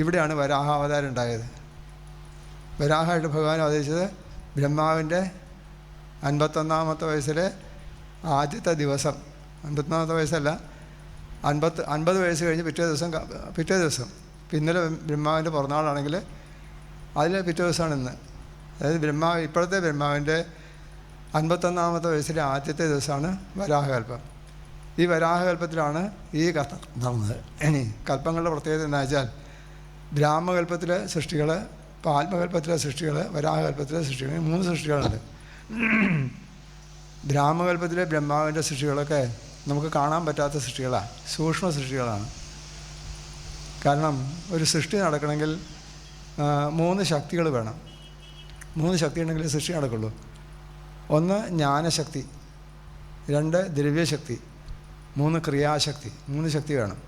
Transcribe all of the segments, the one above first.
ഇവിടെയാണ് വരാഹാവതാരം ഉണ്ടായത്. വരാഹമായിട്ട് ഭഗവാൻ അവതരിച്ചത് ബ്രഹ്മാവിൻ്റെ 51-ാമത്തെ വയസ്സിലെ ആദ്യത്തെ ദിവസം. 51-ാമത്തെ വയസ്സല്ല, 50 വയസ്സ് കഴിഞ്ഞ് പിറ്റേ ദിവസം. ഇന്നലെ ബ്രഹ്മാവിൻ്റെ പിറന്നാളാണെങ്കിൽ അതിൽ പിറ്റേ ദിവസമാണ് ഇന്ന്. അതായത് ഇപ്പോഴത്തെ ബ്രഹ്മാവിൻ്റെ 51-ാമത്തെ വയസ്സിലെ ആദ്യത്തെ ദിവസമാണ് വരാഹകൽപ്പം. ഈ വരാഹകൽപ്പത്തിലാണ് ഈ കഥ നടന്നത്. ഇനി കൽപ്പങ്ങളുടെ പ്രത്യേകത എന്താ വെച്ചാൽ, ബ്രാഹ്മകൽപ്പത്തിലെ സൃഷ്ടികൾ, ഇപ്പോൾ ആത്മകൽപ്പത്തിലെ സൃഷ്ടികൾ, വരാഹകൽപ്പത്തിലെ സൃഷ്ടികൾ, 3 സൃഷ്ടികളുണ്ട്. ബ്രാഹ്മകൽപ്പത്തിലെ ബ്രഹ്മാവിൻ്റെ സൃഷ്ടികളൊക്കെ നമുക്ക് കാണാൻ പറ്റാത്ത സൃഷ്ടികളാണ്, സൂക്ഷ്മ സൃഷ്ടികളാണ്. കാരണം ഒരു സൃഷ്ടി നടക്കണമെങ്കിൽ 3 ശക്തികൾ വേണം. 3 ശക്തി ഉണ്ടെങ്കിൽ സൃഷ്ടി നടക്കുള്ളൂ. 1 ജ്ഞാനശക്തി, 2 ദ്രവ്യശക്തി, 3 ക്രിയാശക്തി. 3 ശക്തി വേണം.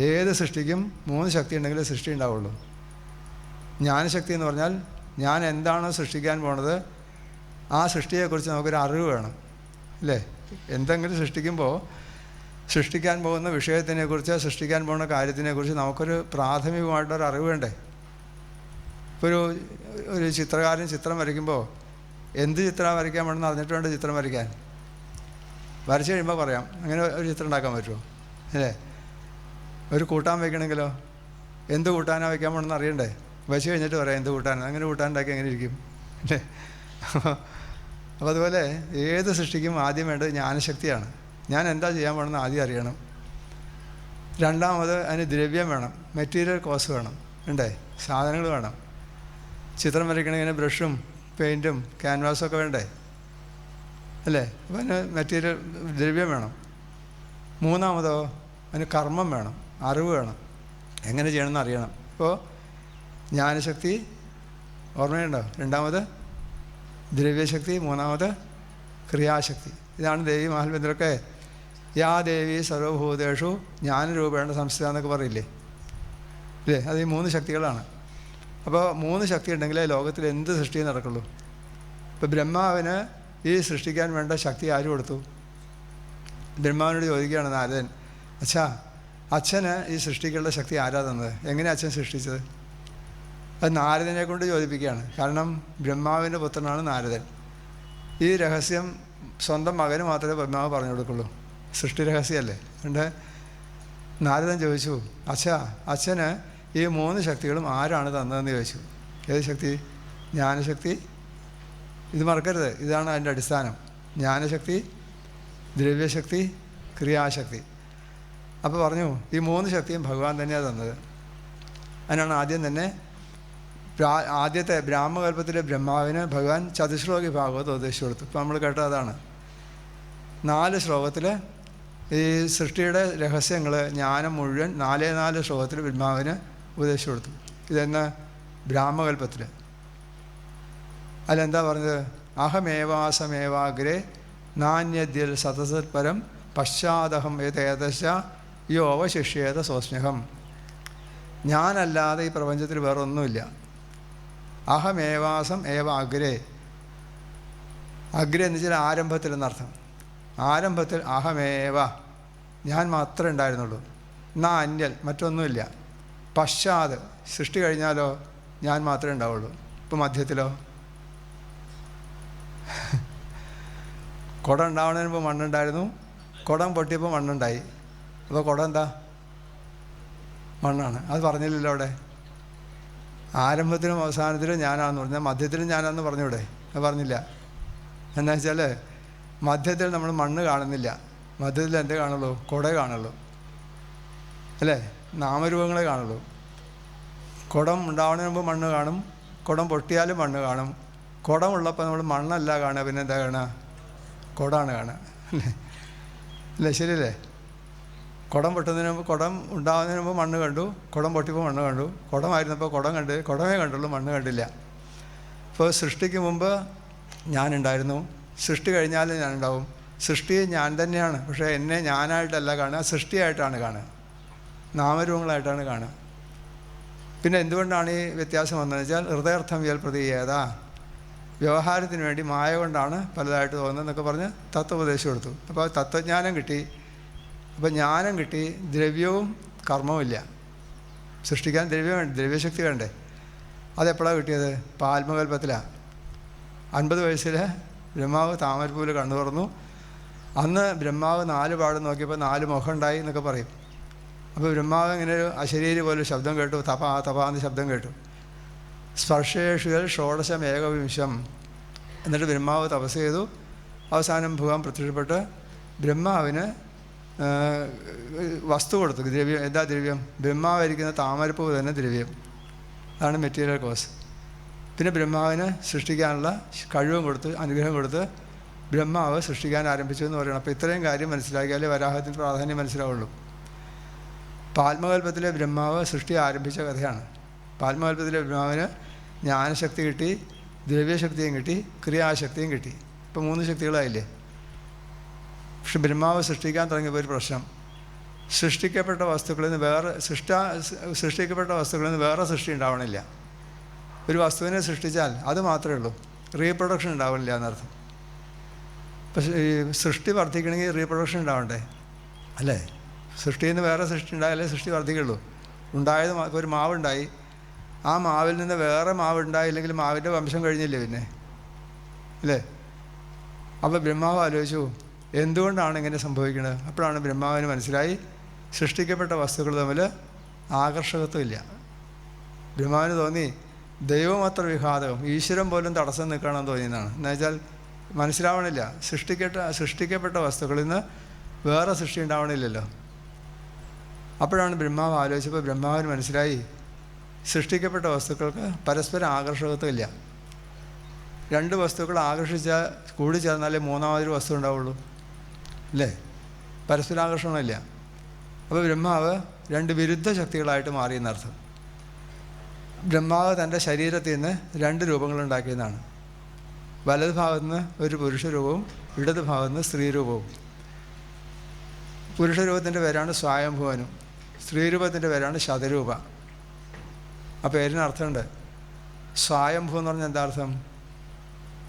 ഏത് സൃഷ്ടിക്കും 3 ശക്തി ഉണ്ടെങ്കിൽ സൃഷ്ടി ഉണ്ടാവുള്ളൂ. ജ്ഞാനശക്തി എന്ന് പറഞ്ഞാൽ ഞാൻ എന്താണോ സൃഷ്ടിക്കാൻ പോണത് ആ സൃഷ്ടിയെക്കുറിച്ച് നമുക്കൊരു അറിവ് വേണം, അല്ലേ? എന്തെങ്കിലും സൃഷ്ടിക്കുമ്പോൾ സൃഷ്ടിക്കാൻ പോകുന്ന വിഷയത്തിനെക്കുറിച്ച്, സൃഷ്ടിക്കാൻ പോകുന്ന കാര്യത്തിനെക്കുറിച്ച് നമുക്കൊരു പ്രാഥമികമായിട്ടൊരു അറിവ് വേണ്ടേ? ഇപ്പോൾ ഒരു ചിത്രകാരൻ ചിത്രം വരയ്ക്കുമ്പോൾ എന്ത് ചിത്രം വരയ്ക്കാൻ വേണമെന്ന് അറിഞ്ഞിട്ട് വേണ്ട ചിത്രം വരയ്ക്കാൻ. വരച്ച് കഴിയുമ്പോൾ പറയാം അങ്ങനെ ഒരു ചിത്രം ഉണ്ടാക്കാൻ പറ്റുമോ, അല്ലേ? ഒരു കൂട്ടാൻ വയ്ക്കണമെങ്കിലോ എന്ത് കൂട്ടാനാണ് വയ്ക്കാൻ പോകണമെന്ന് അറിയണ്ടേ? വെച്ച് കഴിഞ്ഞിട്ട് പറയാം എന്ത് കൂട്ടാൻ, അങ്ങനെ കൂട്ടാൻ ഉണ്ടാക്കി എങ്ങനെ ഇരിക്കും, അല്ലേ? അപ്പോൾ അതുപോലെ ഏത് സൃഷ്ടിക്കും ആദ്യം വേണ്ടത് ജ്ഞാനശക്തിയാണ്. ഞാൻ എന്താ ചെയ്യാൻ പോകണമെന്ന് ആദ്യം അറിയണം. രണ്ടാമത് അതിന് ദ്രവ്യം വേണം, മെറ്റീരിയൽ കോസ് വേണം, ഉണ്ടേ? സാധനങ്ങൾ വേണം. ചിത്രം വരയ്ക്കണമെങ്കിൽ ബ്രഷും പെയിൻറ്റും ക്യാൻവാസും ഒക്കെ വേണ്ടേ, അല്ലേ? അപ്പോൾ അതിന് മെറ്റീരിയൽ ദ്രവ്യം വേണം. മൂന്നാമതോ അതിന് കർമ്മം വേണം, അറിവ് വേണം, എങ്ങനെ ചെയ്യണമെന്ന് അറിയണം. ഇപ്പോൾ ജ്ഞാനശക്തി ഓർമ്മയുണ്ടോ? രണ്ടാമത് ദ്രവ്യശക്തി, മൂന്നാമത് ക്രിയാശക്തി. ഇതാണ് ദേവി മഹാത്മ്യത്തിലൊക്കെ യാ ദേവി സർവഭൂതേഷു ജ്ഞാനരൂപേണ സംസ്ഥിത എന്നൊക്കെ പറയില്ലേ, ഇല്ലേ? അത് ഈ 3 ശക്തികളാണ്. അപ്പോൾ 3 ശക്തി ഉണ്ടെങ്കിലേ ലോകത്തിൽ എന്ത് സൃഷ്ടി നടക്കുള്ളൂ. ഇപ്പോൾ ബ്രഹ്മാവിന് ഈ സൃഷ്ടിക്കാൻ വേണ്ട ശക്തി ആര് കൊടുത്തു? ബ്രഹ്മാവിനോട് ചോദിക്കുകയാണ് നാരദൻ, അച്ഛന് ഈ സൃഷ്ടിക്കുള്ള ശക്തി ആരാ തന്നത്? എങ്ങനെ അച്ഛൻ സൃഷ്ടിച്ചത്? അത് നാരദനെ കൊണ്ട് ചോദിപ്പിക്കുകയാണ്. കാരണം ബ്രഹ്മാവിൻ്റെ പുത്രനാണ് നാരദൻ. ഈ രഹസ്യം സ്വന്തം മകന് മാത്രമേ ബ്രഹ്മാവ് പറഞ്ഞു കൊടുക്കുള്ളൂ, സൃഷ്ടി രഹസ്യമല്ലേ. അതുകൊണ്ട് നാരദൻ ചോദിച്ചു, അച്ഛന് ഈ 3 ശക്തികളും ആരാണ് തന്നതെന്ന് ചോദിച്ചു. ഏത് ശക്തി? ജ്ഞാനശക്തി. ഇത് മറക്കരുത്, ഇതാണ് അതിൻ്റെ അടിസ്ഥാനം. ജ്ഞാനശക്തി, ദ്രവ്യശക്തി, ക്രിയാശക്തി. അപ്പോൾ പറഞ്ഞു ഈ 3 ശക്തിയും ഭഗവാൻ തന്നെയാണ് തന്നത്. അതിനാണ് ആദ്യം തന്നെ ആദ്യത്തെ ബ്രാഹ്മകൽപ്പത്തിലെ ബ്രഹ്മാവിന് ഭഗവാൻ ചതുശ്ലോകി ഭാഗവതം ഉപദേശിച്ചു കൊടുത്തു. ഇപ്പോൾ നമ്മൾ കേട്ടത് അതാണ്. 4 ശ്ലോകത്തിൽ ഈ സൃഷ്ടിയുടെ രഹസ്യങ്ങൾ, ജ്ഞാനം മുഴുവൻ 4 ശ്ലോകത്തിൽ ബ്രഹ്മാവിന് ഉപദേശിച്ചു കൊടുത്തു. ഇതെന്ന് ബ്രാഹ്മകൽപ്പത്തിൽ. അതിലെന്താ പറഞ്ഞത്? അഹമേവാസമേവാഗ്രേ നാന്യദ്യൽ സതസത്പരം പശ്ചാദഹം ഏതേദശ യോ അവശിഷ്യേത സ്വസ്മ്യഹം. ഞാനല്ലാതെ ഈ പ്രപഞ്ചത്തിൽ വേറെ ഒന്നുമില്ല. അഹമേവാസം ഏവ അഗ്രേ. അഗ്രേ എന്ന് വെച്ചാൽ ആരംഭത്തിൽ എന്നർത്ഥം. ആരംഭത്തിൽ അഹമേവ, ഞാൻ മാത്രമേ ഉണ്ടായിരുന്നുള്ളൂ. എന്നാ അന്യൽ, മറ്റൊന്നുമില്ല. പശ്ചാത്, സൃഷ്ടി കഴിഞ്ഞാലോ ഞാൻ മാത്രമേ ഉണ്ടാവുള്ളൂ. ഇപ്പം മധ്യത്തിലോ കുടം ഉണ്ടാവുന്നതിന് മുമ്പ് മണ്ണുണ്ടായിരുന്നു, കുടം പൊട്ടിയപ്പോൾ മണ്ണുണ്ടായി. അപ്പോൾ കുടം എന്താ? മണ്ണാണ്. അത് പറഞ്ഞില്ലല്ലോ അവിടെ. ആരംഭത്തിലും അവസാനത്തിലും ഞാനാണെന്ന് പറഞ്ഞാൽ മധ്യത്തിലും ഞാനാണെന്ന് പറഞ്ഞൂടെ? അത് പറഞ്ഞില്ല. എന്താ വെച്ചാൽ മധ്യത്തിൽ നമ്മൾ മണ്ണ് കാണുന്നില്ല. മധ്യത്തിൽ എന്തേ കാണുള്ളൂ? കുടേ കാണുള്ളൂ, അല്ലേ? നാമരൂപങ്ങളെ കാണുള്ളൂ. കുടം ഉണ്ടാവുന്നതിന് മുമ്പ് മണ്ണ് കാണും, കുടം പൊട്ടിയാലും മണ്ണ് കാണും. കുടം ഉള്ളപ്പോൾ നമ്മൾ മണ്ണല്ല കാണുക, പിന്നെ എന്താ കാണുക? കുടമാണ് കാണുക, അല്ലേ? അല്ലേ? ശരിയല്ലേ? കുടം പൊട്ടുന്നതിന് മുമ്പ്, കുടം ഉണ്ടാകുന്നതിന് മുമ്പ് മണ്ണ് കണ്ടു, കുടം പൊട്ടിയപ്പോൾ മണ്ണ് കണ്ടു. കുടമായിരുന്നപ്പോൾ കുടമേ കണ്ടുള്ളൂ, മണ്ണ് കണ്ടില്ല. ഇപ്പോൾ സൃഷ്ടിക്ക് മുമ്പ് ഞാനുണ്ടായിരുന്നു, സൃഷ്ടി കഴിഞ്ഞാലും ഞാനുണ്ടാവും. സൃഷ്ടി ഞാൻ തന്നെയാണ്, പക്ഷേ എന്നെ ഞാനായിട്ടല്ല കാണുക, സൃഷ്ടിയായിട്ടാണ് കാണുക, നാമരൂപങ്ങളായിട്ടാണ് കാണുക. പിന്നെ എന്തുകൊണ്ടാണ് ഈ വ്യത്യാസം വന്നതെന്ന് വെച്ചാൽ ഹൃദയാർത്ഥം വിയൽ പ്രതീയേത, വ്യവഹാരത്തിന് വേണ്ടി മായ കൊണ്ടാണ് പലതായിട്ട് തോന്നുന്നതെന്നൊക്കെ പറഞ്ഞ് തത്വോപദേശം കൊടുത്തു. അപ്പോൾ തത്വജ്ഞാനം കിട്ടി. അപ്പോൾ ജ്ഞാനം കിട്ടി, ദ്രവ്യവും കർമ്മവും ഇല്ല. സൃഷ്ടിക്കാൻ ദ്രവ്യശക്തി വേണ്ടേ? അതെപ്പോഴാണ് കിട്ടിയത്? പാൽമകൽപ്പത്തിലാണ്. 50 വയസ്സിൽ ബ്രഹ്മാവ് താമരപ്പൂവിൽ കണ്ണു തുറന്നു. അന്ന് ബ്രഹ്മാവ് 4 പാടും നോക്കിയപ്പോൾ 4 മുഖം ഉണ്ടായി എന്നൊക്കെ പറയും. അപ്പോൾ ബ്രഹ്മാവ് ഇങ്ങനെ ഒരു അശരീരി പോലെ ശബ്ദം കേട്ടു, തപാന്ന് ശബ്ദം കേട്ടു. സ്പർശേഷുകൾ ഷോഡശം ഏകവിംശം. എന്നിട്ട് ബ്രഹ്മാവ് തപസ് ചെയ്തു. അവസാനം ഭഗവാൻ പ്രത്യക്ഷപ്പെട്ട് ബ്രഹ്മാവിന് വസ്തു കൊടുത്തു. ദ്രവ്യം. എന്താ ദ്രവ്യം? ബ്രഹ്മാവായിരിക്കുന്ന താമരപ്പൂവ് തന്നെ ദ്രവ്യം. അതാണ് മെറ്റീരിയൽ കോസ്. പിന്നെ ബ്രഹ്മാവിന് സൃഷ്ടിക്കാനുള്ള കഴിവും കൊടുത്ത്, അനുഗ്രഹം കൊടുത്ത് ബ്രഹ്മാവ് സൃഷ്ടിക്കാൻ ആരംഭിച്ചു എന്ന് പറയണം. അപ്പോൾ ഇത്രയും കാര്യം മനസ്സിലാക്കിയാലേ വരാഹത്തിൻ്റെ പ്രാധാന്യം മനസ്സിലാവുള്ളൂ. പാൽമകൽപ്പത്തിലെ ബ്രഹ്മാവ് സൃഷ്ടി ആരംഭിച്ച കഥയാണ്. പാൽമകൽപ്പത്തിലെ ബ്രഹ്മാവിന് ജ്ഞാനശക്തി കിട്ടി, ദ്രവ്യശക്തിയും കിട്ടി, ക്രിയാശക്തിയും കിട്ടി. ഇപ്പോൾ 3 ശക്തികളായില്ലേ? പക്ഷെ ബ്രഹ്മാവ് സൃഷ്ടിക്കാൻ തുടങ്ങിയപ്പോൾ ഒരു പ്രശ്നം, സൃഷ്ടിക്കപ്പെട്ട വസ്തുക്കളിൽ നിന്ന് വേറെ സൃഷ്ടി ഉണ്ടാവണില്ല. ഒരു വസ്തുവിനെ സൃഷ്ടിച്ചാൽ അത് മാത്രമേ ഉള്ളൂ, റീപ്രൊഡക്ഷൻ ഉണ്ടാവില്ല എന്നർത്ഥം. പക്ഷേ ഈ സൃഷ്ടി വർദ്ധിക്കണമെങ്കിൽ റീപ്രൊഡക്ഷൻ ഉണ്ടാവണ്ടേ? അല്ലേ? സൃഷ്ടിയിൽ നിന്ന് വേറെ സൃഷ്ടി ഉണ്ടായാലേ സൃഷ്ടി വർദ്ധിക്കുള്ളൂ. ഉണ്ടായത് ഒരു മാവുണ്ടായി, ആ മാവിൽ നിന്ന് വേറെ മാവ് ഉണ്ടായില്ലെങ്കിൽ മാവിൻ്റെ വംശം കഴിഞ്ഞില്ലേ പിന്നെ, അല്ലേ? അപ്പോൾ ബ്രഹ്മാവ് ആലോചിച്ചു എന്തുകൊണ്ടാണ് ഇങ്ങനെ സംഭവിക്കുന്നത്. അപ്പോഴാണ് ബ്രഹ്മാവിന് മനസ്സിലായി സൃഷ്ടിക്കപ്പെട്ട വസ്തുക്കൾ തമ്മിൽ ആകർഷകത്വമില്ല. ബ്രഹ്മാവിന് തോന്നി ദൈവം അത്ര വിഘാതകം, ഈശ്വരൻ പോലും തടസ്സം നിൽക്കണമെന്ന് തോന്നിയതാണ്. എന്നുവെച്ചാൽ മനസ്സിലാവണില്ല, സൃഷ്ടിക്കപ്പെട്ട വസ്തുക്കളിൽ നിന്ന് വേറെ സൃഷ്ടി ഉണ്ടാവണില്ലല്ലോ. അപ്പോഴാണ് ബ്രഹ്മാവ് ആലോചിച്ചപ്പോൾ ബ്രഹ്മാവിന് മനസ്സിലായി സൃഷ്ടിക്കപ്പെട്ട വസ്തുക്കൾക്ക് പരസ്പരം ആകർഷകത്വമില്ല. 2 വസ്തുക്കൾ ആകർഷിച്ചാൽ കൂടി ചേർന്നാലേ മൂന്നാമതൊരു വസ്തു ഉണ്ടാവുള്ളൂ, അല്ലേ? പരസ്പരാകർഷണമില്ല. അപ്പോൾ ബ്രഹ്മാവ് 2 വിരുദ്ധ ശക്തികളായിട്ട് മാറിയെന്നർത്ഥം. ബ്രഹ്മാവ് തൻ്റെ ശരീരത്തിൽ നിന്ന് 2 രൂപങ്ങളുണ്ടാക്കിയെന്നാണ്. വലത് ഭാഗത്തു നിന്ന് ഒരു പുരുഷ രൂപവും ഇടത് ഭാഗത്തു നിന്ന് സ്ത്രീ രൂപവും. പുരുഷ രൂപത്തിൻ്റെ പേരാണ് സ്വയംഭുവനും, സ്ത്രീ രൂപത്തിൻ്റെ പേരാണ് ശതരൂപ. ആ പേരിന് അർത്ഥമുണ്ട്. സ്വയംഭൂ എന്ന് പറഞ്ഞാൽ എന്താ അർത്ഥം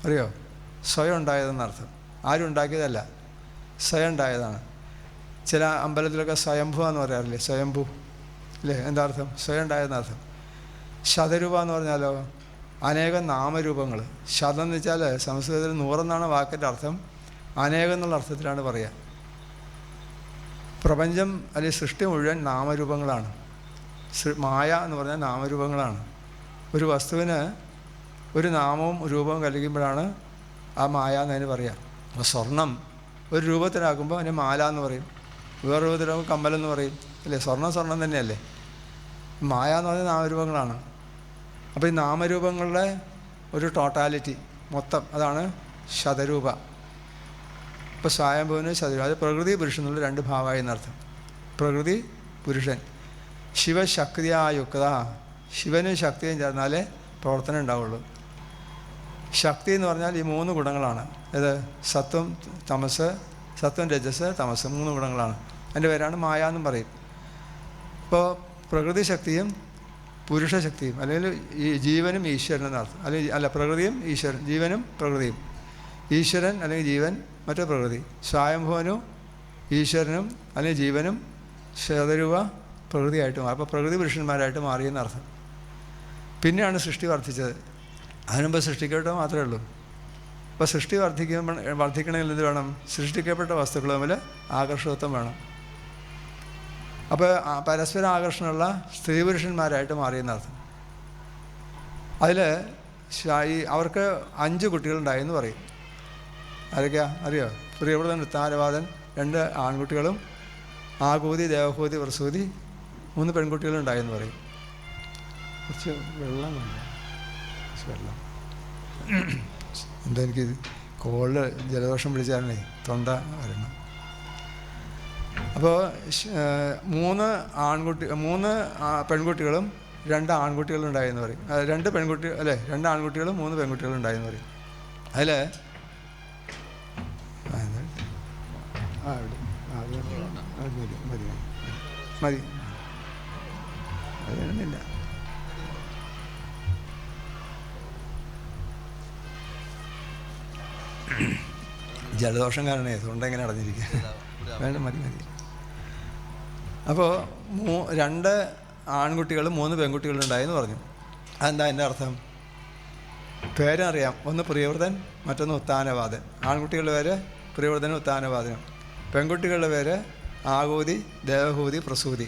അറിയോ? സ്വയം ഉണ്ടായതെന്നർത്ഥം. ആരും ഉണ്ടാക്കിയതല്ല, സ്വയം ഉണ്ടായതാണ്. ചില അമ്പലത്തിലൊക്കെ സ്വയംഭൂ എന്ന് പറയാറില്ലേ? സ്വയംഭൂ അല്ലേ? എന്താ അർത്ഥം? സ്വയം ഉണ്ടായതെന്നർത്ഥം. ശതരൂപ എന്ന് പറഞ്ഞാലോ അനേകം നാമരൂപങ്ങൾ. ശതം എന്ന് വെച്ചാൽ സംസ്കൃതത്തിൽ 100 എന്നാണ് വാക്കിൻ്റെ അർത്ഥം. അനേകം എന്നുള്ള അർത്ഥത്തിലാണ് പറയുക. പ്രപഞ്ചം അല്ലെങ്കിൽ സൃഷ്ടി മുഴുവൻ നാമരൂപങ്ങളാണ്. മായ എന്ന് പറഞ്ഞാൽ നാമരൂപങ്ങളാണ്. ഒരു വസ്തുവിന് ഒരു നാമവും രൂപവും കലിക്കുമ്പോഴാണ് ആ മായ എന്നതിന് പറയുക. അപ്പോൾ സ്വർണം ഒരു രൂപത്തിലാക്കുമ്പോൾ അതിന് മാല എന്ന് പറയും, വേറെ രൂപത്തിലാകുമ്പോൾ കമ്മലെന്ന് പറയും, അല്ലേ? സ്വർണം തന്നെയല്ലേ? മായ എന്ന് പറഞ്ഞാൽ നാമരൂപങ്ങളാണ്. അപ്പോൾ ഈ നാമരൂപങ്ങളുടെ ഒരു ടോട്ടാലിറ്റി മൊത്തം, അതാണ് ശതരൂപ. ഇപ്പോൾ സ്വയംഭുവിന് ശതരൂപ. അത് പ്രകൃതി പുരുഷൻ എന്നുള്ള 2 ഭാവമായി എന്നർത്ഥം. പ്രകൃതി പുരുഷൻ. ശിവശക്തിയായുക്ത, ശിവനും ശക്തിയും ചേർന്നാലേ പ്രവർത്തനം ഉണ്ടാവുള്ളൂ. ശക്തി എന്ന് പറഞ്ഞാൽ ഈ 3 ഗുണങ്ങളാണ്. ഇത് സത്വം, തമസ്, സത്വം, രജസ്, തമസ് 3 ഗുണങ്ങളാണ്. അതിൻ്റെ പേരാണ് മായ എന്നും പറയും. ഇപ്പോൾ പ്രകൃതി ശക്തിയും പുരുഷശക്തിയും, അല്ലെങ്കിൽ ഈ ജീവനും ഈശ്വരനും എന്നർത്ഥം. അല്ലെങ്കിൽ പ്രകൃതിയും ഈശ്വരൻ, ജീവനും പ്രകൃതിയും. ഈശ്വരൻ അല്ലെങ്കിൽ ജീവൻ, മറ്റേ പ്രകൃതി. സ്വയംഭവനും ഈശ്വരനും അല്ലെങ്കിൽ ജീവനും ശതരൂപ പ്രകൃതിയായിട്ട് മാറി. അപ്പോൾ പ്രകൃതി പുരുഷന്മാരായിട്ട് മാറിയെന്നർത്ഥം. പിന്നെയാണ് സൃഷ്ടി വർദ്ധിച്ചത്. അതിനുമ്പോൾ സൃഷ്ടിക്കപ്പെട്ട മാത്രമേ ഉള്ളൂ. അപ്പോൾ സൃഷ്ടി വർദ്ധിക്കണമെങ്കിൽ എന്ത് വേണം? സൃഷ്ടിക്കപ്പെട്ട വസ്തുക്കൾ തമ്മിൽ ആകർഷകത്വം വേണം. അപ്പോൾ പരസ്പര ആകർഷണമുള്ള സ്ത്രീ പുരുഷന്മാരായിട്ട് മാറിയെന്നർത്ഥം. അതിൽ അവർക്ക് 5 കുട്ടികളുണ്ടായെന്ന് പറയും. ആരൊക്കെയാ അറിയോ? പ്രിയവ്രതൻ, നൃത്താരവാദൻ 2 ആൺകുട്ടികളും ആകൂതി, ദേവഹൂതി, പ്രസൂതി 3 പെൺകുട്ടികളുണ്ടായെന്ന് പറയും. കുറച്ച് വെള്ളം എന്താ എനിക്ക് കോൾഡ് ജലദോഷം പിടിച്ചാലേ തൊണ്ട വരണം. അപ്പോൾ 3 പെൺകുട്ടികളും 2 ആൺകുട്ടികളും ഉണ്ടായെന്ന് പറയും. 2 പെൺകുട്ടി അല്ലേ, 2 ആൺകുട്ടികളും 3 പെൺകുട്ടികളും ഉണ്ടായെന്ന് പറയും. അതിൽ മതി അതൊന്നുമില്ല. ജലദോഷം കാരണേ തൊണ്ട എങ്ങനെ അടഞ്ഞിരിക്കുക? വേണ്ട, മതി. അപ്പോൾ 2 ആൺകുട്ടികളും 3 പെൺകുട്ടികളുണ്ടായെന്ന് പറഞ്ഞു. അതെന്താ എൻ്റെ അർത്ഥം? പേരറിയാം. ഒന്ന് പ്രിയവ്രതൻ, മറ്റൊന്ന് ഉത്താനവാദൻ. ആൺകുട്ടികളുടെ പേര് പ്രിയവ്രതനും ഉത്താനവാദനും. പെൺകുട്ടികളുടെ പേര് ആകൂതി, ദേവഹൂതി, പ്രസൂതി.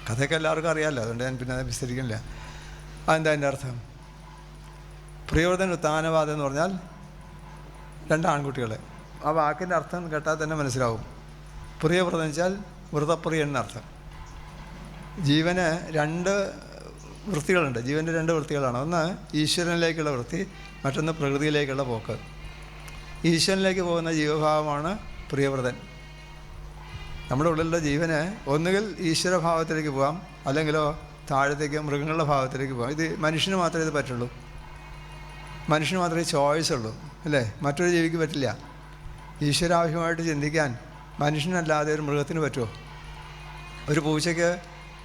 കഥയൊക്കെ എല്ലാവർക്കും അറിയാമല്ലോ, അതുകൊണ്ട് ഞാൻ പിന്നെ അത് വിസ്തരിക്കുന്നില്ല. അതെന്താ എൻ്റെ അർത്ഥം? പ്രിയവ്രതൻ ഉത്താനവാദം എന്ന് പറഞ്ഞാൽ 2 ആൺകുട്ടികൾ. ആ വാക്കിൻ്റെ അർത്ഥം കേട്ടാൽ തന്നെ മനസ്സിലാവും. പ്രിയവ്രതൻ വെച്ചാൽ വ്രതപ്രിയൻ എന്നർത്ഥം. ജീവന് 2 വൃത്തികളുണ്ട്. ജീവൻ്റെ 2 വൃത്തികളാണ്. ഒന്ന് ഈശ്വരനിലേക്കുള്ള വൃത്തി, മറ്റൊന്ന് പ്രകൃതിയിലേക്കുള്ള പോക്ക്. ഈശ്വരനിലേക്ക് പോകുന്ന ജീവഭാവമാണ് പ്രിയവ്രതൻ. നമ്മുടെ ഉള്ളിലുള്ള ജീവന് ഒന്നുകിൽ ഈശ്വരഭാവത്തിലേക്ക് പോകാം, അല്ലെങ്കിലോ താഴത്തേക്ക് മൃഗങ്ങളുടെ ഭാവത്തിലേക്ക് പോകാം. ഇത് മനുഷ്യന് മാത്രമേ ഇത് പറ്റുള്ളൂ. മനുഷ്യന് മാത്രമേ ചോയ്സ് ഉള്ളൂ, അല്ലേ? മറ്റൊരു ജീവിക്ക് പറ്റില്ല. ഈശ്വരാവശ്യമായിട്ട് ചിന്തിക്കാൻ മനുഷ്യനല്ലാതെ ഒരു മൃഗത്തിന് പറ്റുമോ? ഒരു പൂച്ചയ്ക്ക്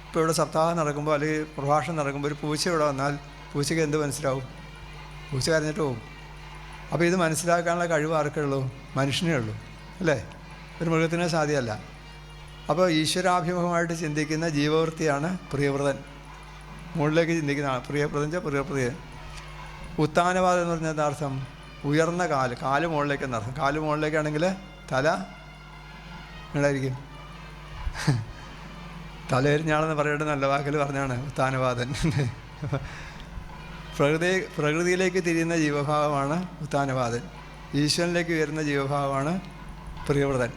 ഇപ്പോൾ ഇവിടെ സപ്താഹം നടക്കുമ്പോൾ അല്ലെങ്കിൽ പ്രഭാഷണം നടക്കുമ്പോൾ ഒരു പൂച്ച ഇവിടെ വന്നാൽ പൂച്ചയ്ക്ക് എന്ത് മനസ്സിലാവും? പൂച്ച കരഞ്ഞിട്ട് പോകും. അപ്പോൾ ഇത് മനസ്സിലാക്കാനുള്ള കഴിവ് ആർക്കേ ഉള്ളൂ? മനുഷ്യനേ ഉള്ളൂ, അല്ലേ? ഒരു മൃഗത്തിന് സാധ്യമല്ല. അപ്പോൾ ഈശ്വരാഭിമുഖമായിട്ട് ചിന്തിക്കുന്ന ജീവവൃത്തിയാണ് പ്രിയവ്രതൻ. മുകളിലേക്ക് ചിന്തിക്കുന്ന ആൾ പ്രിയവ്രതൻ വെച്ചാൽ പ്രിയപ്രിയൻ. ഉത്താനവാദം എന്ന് പറഞ്ഞാൽ അർത്ഥം ഉയർന്ന കാല് മുകളിലേക്ക് എന്നർത്ഥം. കാല് മുകളിലേക്കാണെങ്കിൽ തല എങ്ങനെയായിരിക്കും? തലയെരിഞ്ഞാളെന്ന് പറയേണ്ടത് നല്ല വാക്കിൽ പറഞ്ഞാണ് ഉത്താനവാദൻ. പ്രകൃതിയിലേക്ക് തിരിയുന്ന ജീവഭാവമാണ് ഉത്താനവാദൻ. ഈശ്വരനിലേക്ക് ഉയരുന്ന ജീവഭാവമാണ് പ്രിയവ്രതൻ.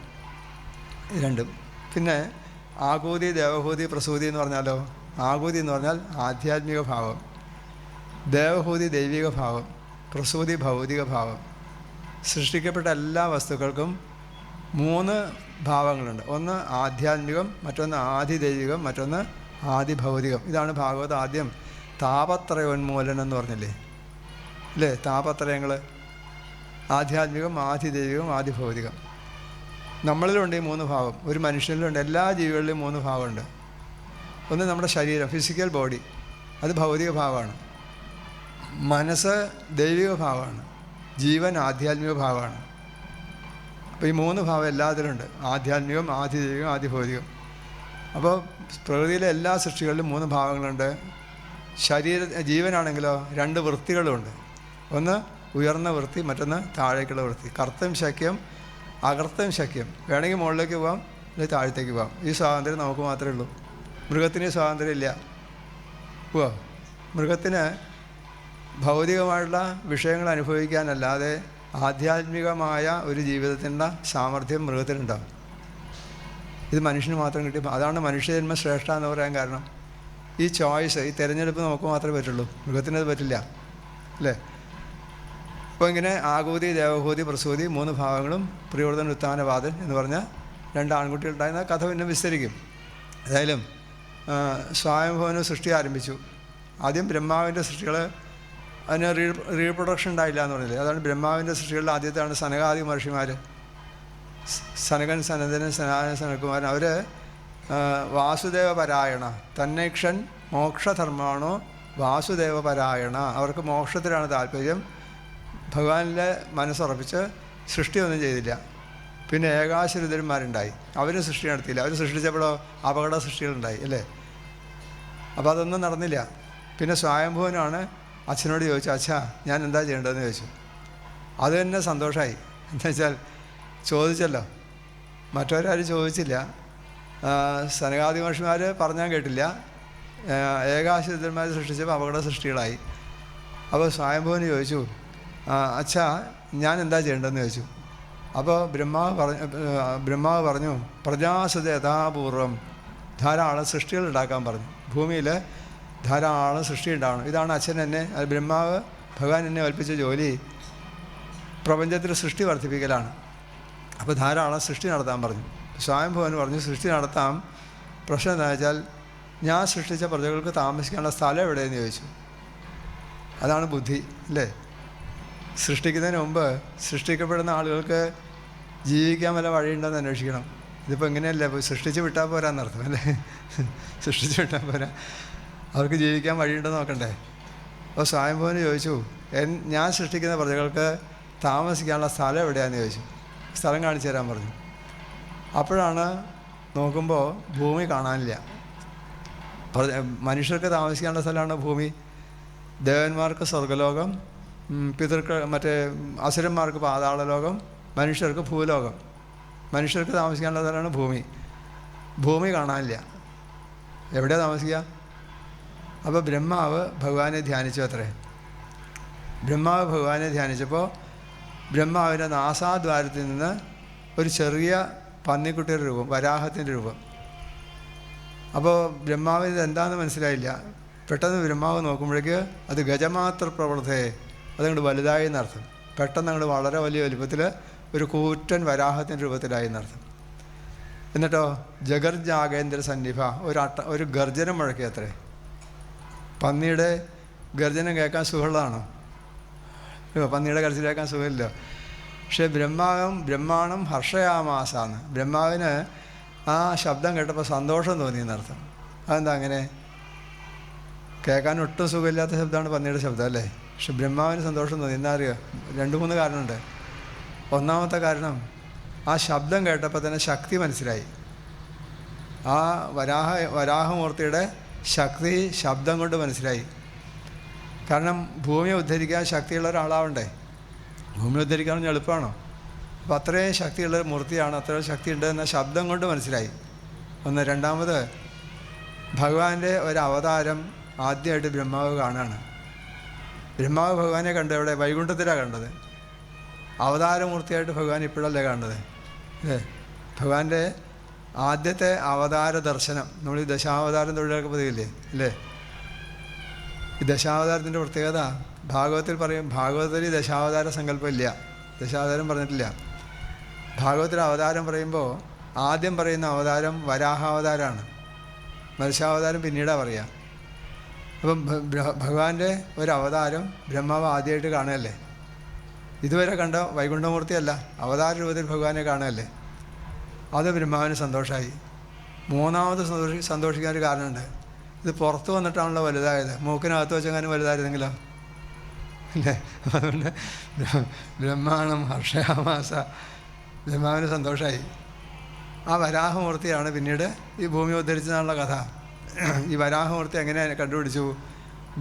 രണ്ടും. പിന്നെ ആകൂതി, ദേവഹൂതി, പ്രസൂതി എന്ന് പറഞ്ഞാലോ? ആകൂതി എന്ന് പറഞ്ഞാൽ ആധ്യാത്മിക ഭാവം, ദേവഹൂതി ദൈവിക ഭാവം, പ്രസൂതി ഭൗതിക ഭാവം. സൃഷ്ടിക്കപ്പെട്ട എല്ലാ വസ്തുക്കൾക്കും 3 ഭാവങ്ങളുണ്ട്. ഒന്ന് ആധ്യാത്മികം, മറ്റൊന്ന് ആദിദൈവികം, മറ്റൊന്ന് ആദിഭൗതികം. ഇതാണ് ഭാഗവത് ആദ്യം താപത്രയോന്മൂലനം എന്ന് പറഞ്ഞില്ലേ, അല്ലേ? താപത്രയങ്ങൾ ആധ്യാത്മികം, ആദിദൈവികം, ആദിഭൗതികം. നമ്മളിലുണ്ട് ഈ 3 ഭാവം. ഒരു മനുഷ്യനിലുണ്ട്, എല്ലാ ജീവികളിലും 3 ഭാവമുണ്ട്. ഒന്ന് നമ്മുടെ ശരീരം, ഫിസിക്കൽ ബോഡി, അത് ഭൗതിക ഭാവമാണ്. മനസ്സ് ദൈവിക ഭാവമാണ്. ജീവൻ ആധ്യാത്മിക ഭാവമാണ്. അപ്പോൾ ഈ 3 ഭാവം എല്ലാത്തിലുണ്ട്. ആധ്യാത്മികം, ആദിദൈവികം, ആദിഭൗതികം. അപ്പോൾ പ്രകൃതിയിലെ എല്ലാ സൃഷ്ടികളിലും 3 ഭാവങ്ങളുണ്ട്. ജീവനാണെങ്കിലോ 2 വൃത്തികളുമുണ്ട്. ഒന്ന് ഉയർന്ന വൃത്തി, മറ്റൊന്ന് താഴേക്കുള്ള വൃത്തി. കർത്തം ശക്യം, അകർത്തം ശക്യം. വേണമെങ്കിൽ മുകളിലേക്ക് പോകാം, അല്ലെങ്കിൽ താഴത്തേക്ക് പോകാം. ഈ സ്വാതന്ത്ര്യം നമുക്ക് മാത്രമേ ഉള്ളൂ. മൃഗത്തിന് സ്വാതന്ത്ര്യം ഇല്ല. മൃഗത്തിന് ഭൗതികമായിട്ടുള്ള വിഷയങ്ങൾ അനുഭവിക്കാനല്ലാതെ ആധ്യാത്മികമായ ഒരു ജീവിതത്തിൻ്റെ സാമർഥ്യം മൃഗത്തിനുണ്ടാകും. ഇത് മനുഷ്യന് മാത്രം കിട്ടി. അതാണ് മനുഷ്യജന്മം ശ്രേഷ്ഠ എന്ന് പറയാൻ കാരണം. ഈ ചോയ്സ്, ഈ തിരഞ്ഞെടുപ്പ് നമുക്ക് മാത്രമേ പറ്റുള്ളൂ. മൃഗത്തിനത് പറ്റില്ല, അല്ലേ? അപ്പോൾ ഇങ്ങനെ ആകൂതി, ദേവഹൂതി, പ്രസൂതി 3 ഭാവങ്ങളും പ്രിയവ്രതൻ, ഉത്താനവാദൻ എന്ന് പറഞ്ഞാൽ 2 ആൺകുട്ടികളുണ്ടായിരുന്ന കഥ പിന്നെ വിസ്തരിക്കും. ഏതായാലും സ്വയംഭവന് സൃഷ്ടി ആരംഭിച്ചു. ആദ്യം ബ്രഹ്മാവിൻ്റെ സൃഷ്ടികൾ, അതിന് റീപ്രൊഡക്ഷൻ ഉണ്ടായില്ല എന്ന് പറഞ്ഞില്ലേ. അതാണ് ബ്രഹ്മാവിൻ്റെ സൃഷ്ടികളിൽ ആദ്യത്തെയാണ് സനകാദി മഹർഷിമാർ. സനകൻ, സനന്ദനൻ, സനാതന, സനകുമാരൻ. അവർ വാസുദേവപരായണ, തന്നേക്ഷൻ മോക്ഷധർമാണോ വാസുദേവപരായണ. അവർക്ക് മോക്ഷത്തിലാണ് താല്പര്യം. ഭഗവാനിലെ മനസ്സുറപ്പിച്ച് സൃഷ്ടിയൊന്നും ചെയ്തില്ല. പിന്നെ ഏകാശരുദ്രന്മാരുണ്ടായി, അവരും സൃഷ്ടി നടത്തിയില്ല. അവർ സൃഷ്ടിച്ചപ്പോഴോ അപകട സൃഷ്ടികളുണ്ടായി, അല്ലേ? അപ്പോൾ അതൊന്നും നടന്നില്ല. പിന്നെ സ്വയംഭുവനാണ് അച്ഛനോട് ചോദിച്ചു, അച്ഛാ ഞാൻ എന്താ ചെയ്യേണ്ടതെന്ന് ചോദിച്ചു. അത് തന്നെ സന്തോഷമായി. എന്താ വെച്ചാൽ ചോദിച്ചല്ലോ, മറ്റവരാരും ചോദിച്ചില്ല. സനകാദി മഹർഷിമാർ പറഞ്ഞാൽ കേട്ടില്ല. ഏകാശരുദ്രന്മാർ സൃഷ്ടിച്ചപ്പോൾ അപകട സൃഷ്ടികളായി. അപ്പോൾ സ്വയംഭുവന് ചോദിച്ചു, അച്ഛാ ഞാൻ എന്താ ചെയ്യേണ്ടതെന്ന് ചോദിച്ചു. അപ്പോൾ ബ്രഹ്മാവ് പറഞ്ഞു പ്രജാസുത യഥാപൂർവം ധാരാളം സൃഷ്ടികൾ ഉണ്ടാക്കാൻ പറഞ്ഞു. ഭൂമിയിൽ ധാരാളം സൃഷ്ടി ഉണ്ടാവണം. ഇതാണ് അച്ഛൻ എന്നെ, ബ്രഹ്മാവ് ഭഗവാൻ എന്നെ ഏൽപ്പിച്ച ജോലി. പ്രപഞ്ചത്തിൽ സൃഷ്ടി വർദ്ധിപ്പിക്കലാണ്. അപ്പോൾ ധാരാളം സൃഷ്ടി നടത്താൻ പറഞ്ഞു. സ്വയംഭവൻ പറഞ്ഞു സൃഷ്ടി നടത്താം. പ്രശ്നം എന്താ വെച്ചാൽ ഞാൻ സൃഷ്ടിച്ച പ്രജകൾക്ക് താമസിക്കാനുള്ള സ്ഥലം എവിടെയെന്ന് ചോദിച്ചു. അതാണ് ബുദ്ധി, അല്ലേ? സൃഷ്ടിക്കുന്നതിന് മുമ്പ് സൃഷ്ടിക്കപ്പെടുന്ന ആളുകൾക്ക് ജീവിക്കാൻ വല്ല വഴിയുണ്ടെന്ന് അന്വേഷിക്കണം. ഇതിപ്പോൾ എങ്ങനെയല്ലേ, സൃഷ്ടിച്ച് വിട്ടാൽ പോരാന്നർത്ഥം, അല്ലേ? സൃഷ്ടിച്ച് വിട്ടാൽ പോരാ, അവർക്ക് ജീവിക്കാൻ വഴിയുണ്ടെന്ന് നോക്കണ്ടേ. അപ്പോൾ സ്വയംഭവന് ചോദിച്ചു, ഞാൻ സൃഷ്ടിക്കുന്ന പ്രജകൾക്ക് താമസിക്കാനുള്ള സ്ഥലം എവിടെയാണെന്ന് ചോദിച്ചു. സ്ഥലം കാണിച്ചു തരാൻ പറഞ്ഞു. അപ്പോഴാണ് നോക്കുമ്പോൾ ഭൂമി കാണാനില്ല. മനുഷ്യർക്ക് താമസിക്കാനുള്ള സ്ഥലമാണ് ഭൂമി. ദേവന്മാർക്ക് സ്വർഗലോകം, മറ്റേ അസുരന്മാർക്ക് പാതാളലോകം, മനുഷ്യർക്ക് ഭൂലോകം. മനുഷ്യർക്ക് താമസിക്കാനുള്ള സ്ഥലമാണ് ഭൂമി. ഭൂമി കാണാനില്ല, എവിടെയാണ് താമസിക്കുക? അപ്പോൾ ബ്രഹ്മാവ് ഭഗവാനെ ധ്യാനിച്ചു അത്രേ. ബ്രഹ്മാവ് ഭഗവാനെ ധ്യാനിച്ചപ്പോൾ ബ്രഹ്മാവിൻ്റെ നാസാദ്വാരത്തിൽ നിന്ന് ഒരു ചെറിയ പന്നിക്കുട്ടിയുടെ രൂപം, വരാഹത്തിൻ്റെ രൂപം. അപ്പോൾ ബ്രഹ്മാവിന് ഇതെന്താണെന്ന് മനസ്സിലായില്ല. പെട്ടെന്ന് ബ്രഹ്മാവ് നോക്കുമ്പോഴേക്ക് അത് ഗജമാത്ര പ്രവർത്തയെ, അതുകൊണ്ട് വലുതായി എന്നർത്ഥം. പെട്ടെന്ന് അങ്ങോട്ട് വളരെ വലിയ വലുപ്പത്തിൽ ഒരു കൂറ്റൻ വരാഹത്തിൻ്റെ രൂപത്തിലായി എന്നർത്ഥം. എന്നിട്ടോ ജഗർജാഗേന്ദ്ര സന്നിഭ, ഒരു ഗർജനം മുഴക്കി അത്രേ. പന്നിയുടെ ഗർജനം കേൾക്കാൻ സുഖമുള്ളതാണോ? പന്നിയുടെ കരച്ചിൽ കേൾക്കാൻ സുഖമില്ല. പക്ഷേ ബ്രഹ്മാണം ഹർഷയാമാസാന്ന്, ബ്രഹ്മാവിന് ആ ശബ്ദം കേട്ടപ്പോൾ സന്തോഷം തോന്നിയെന്നർത്ഥം. അതെന്താ അങ്ങനെ? കേൾക്കാൻ ഒട്ടും സുഖമില്ലാത്ത ശബ്ദമാണ് പന്നിയുടെ ശബ്ദം അല്ലേ? പക്ഷെ ബ്രഹ്മാവിന് സന്തോഷം തോന്നി. എന്താ അറിയുക? 2-3 കാരണമുണ്ട്. ഒന്നാമത്തെ കാരണം, ആ ശബ്ദം കേട്ടപ്പോൾ തന്നെ ശക്തി മനസ്സിലായി. ആ വരാഹമൂർത്തിയുടെ ശക്തി ശബ്ദം കൊണ്ട് മനസ്സിലായി. കാരണം ഭൂമിയെ ഉദ്ധരിക്കാൻ ശക്തിയുള്ള ഒരാളാവണ്ടേ? ഭൂമിയെ ഉദ്ധരിക്കാൻ എളുപ്പമാണോ? അപ്പോൾ അത്രയും ശക്തിയുള്ള മൂർത്തിയാണ്, അത്രയും ശക്തി ഉണ്ടെന്ന ശബ്ദം കൊണ്ട് മനസ്സിലായി. ഒന്ന്. രണ്ടാമത്, ഭഗവാന്റെ ഒരു അവതാരം ആദ്യമായിട്ട് ബ്രഹ്മാവ് കാണുകയാണ്. ബ്രഹ്മാവ് ഭഗവാനെ കണ്ടത് എവിടെ? വൈകുണ്ഠത്തിലാണ് കണ്ടത്. അവതാരമൂർത്തിയായിട്ട് ഭഗവാൻ ഇപ്പോഴല്ലേ കാണുന്നത് അല്ലേ? ഭഗവാന്റെ ആദ്യത്തെ അവതാര ദർശനം, നമ്മൾ ഈ ദശാവതാരം തൊഴിലൊക്കെ പതിവില്ലേ അല്ലേ? ഈ ദശാവതാരത്തിൻ്റെ പ്രത്യേകത ഭാഗവത്തിൽ പറയും. ഭാഗവതത്തിൽ ഈ ദശാവതാര സങ്കല്പം ഇല്ല, ദശാവതാരം പറഞ്ഞിട്ടില്ല. ഭാഗവത്തിൽ അവതാരം പറയുമ്പോൾ ആദ്യം പറയുന്ന അവതാരം വരാഹാവതാരമാണ്, മത്സ്യാവതാരം പിന്നീടാണ് പറയുക. അപ്പം ഭഗവാന്റെ ഒരു അവതാരം ബ്രഹ്മാവ് ആദ്യമായിട്ട് കാണുകയല്ലേ? ഇതുവരെ കണ്ട വൈകുണ്ഠമൂർത്തിയല്ല, അവതാര രൂപത്തിൽ ഭഗവാനെ കാണുകയല്ലേ? അത് ബ്രഹ്മാവിന് സന്തോഷമായി. മൂന്നാമത് സന്തോഷിക്കാൻ ഒരു കാരണമുണ്ട്. ഇത് പുറത്ത് വന്നിട്ടാണല്ലോ വലുതായത്, മൂക്കിനകത്ത് വെച്ചെങ്ങാനും വലുതായിരുന്നെങ്കിലോ അല്ലേ? അതുകൊണ്ട് ബ്രഹ്മാണം ഹർഷയാമാസ, ബ്രഹ്മാവിന് സന്തോഷമായി. ആ വരാഹമൂർത്തിയാണ് പിന്നീട് ഈ ഭൂമി ഉദ്ധരിച്ചതാണുള്ള കഥ. ഈ വരാഹമൂർത്തി എങ്ങനെ കണ്ടുപിടിച്ചു?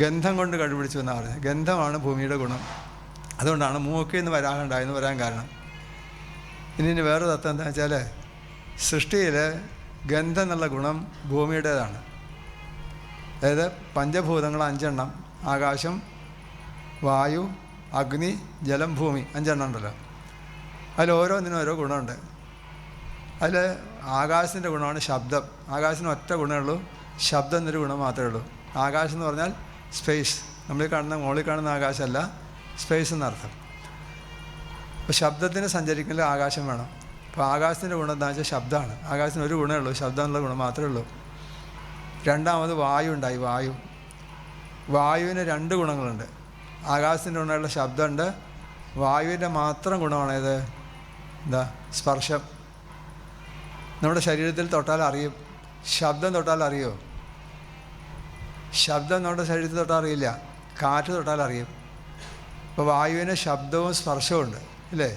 ഗന്ധം കൊണ്ട് കണ്ടുപിടിച്ചു എന്നാണ് പറഞ്ഞത്. ഗന്ധമാണ് ഭൂമിയുടെ ഗുണം. അതുകൊണ്ടാണ് മൂക്കിൽ നിന്ന് വരാഹം ഉണ്ടായെന്ന് പറയാൻ കാരണം. ഇനി വേറെ തത്വം എന്താ വെച്ചാൽ, സൃഷ്ടിയിൽ ഗന്ധം എന്നുള്ള ഗുണം ഭൂമിയുടേതാണ്. അതായത് പഞ്ചഭൂതങ്ങൾ 5 ആകാശം, വായു, അഗ്നി, ജലം, ഭൂമി, 5 ഉണ്ടല്ലോ. അതിൽ ഓരോന്നിനും ഓരോ ഗുണമുണ്ട്. അതിൽ ആകാശത്തിൻ്റെ ഗുണമാണ് ശബ്ദം. ആകാശത്തിന് ഒറ്റ ഗുണമേ ഉള്ളൂ, ശബ്ദം എന്നൊരു ഗുണം മാത്രമേ ഉള്ളൂ. ആകാശം എന്ന് പറഞ്ഞാൽ സ്പേസ്, നമ്മൾ കാണുന്ന മുകളിൽ കാണുന്ന ആകാശമല്ല, സ്പേസ് എന്നർത്ഥം. അപ്പോൾ ശബ്ദത്തിന് സഞ്ചരിക്കുന്ന ആകാശം വേണം. അപ്പോൾ ആകാശത്തിൻ്റെ ഗുണം എന്താണെന്ന് വെച്ചാൽ ശബ്ദമാണ്. ആകാശത്തിന് ഒരു ഗുണമേ ഉള്ളൂ, ശബ്ദം എന്നുള്ള ഗുണം മാത്രമേ ഉള്ളൂ. രണ്ടാമത് വായു ഉണ്ടായി. വായുവിന് 2 ഗുണങ്ങളുണ്ട്. ആകാശത്തിൻ്റെ ഗുണമുള്ള ശബ്ദമുണ്ട്, വായുവിൻ്റെ മാത്രം ഗുണമാണ് ഇത് എന്താ? സ്പർശം. നമ്മുടെ ശരീരത്തിൽ തൊട്ടാൽ അറിയും. ശബ്ദം തൊട്ടാൽ അറിയുമോ? ശബ്ദം നമ്മുടെ ശരീരത്തിൽ തൊട്ടാൽ അറിയില്ല, കാറ്റ് തൊട്ടാൽ അറിയും. അപ്പോൾ വായുവിന് ശബ്ദവും സ്പർശവും ഉണ്ട് ഇല്ലേ?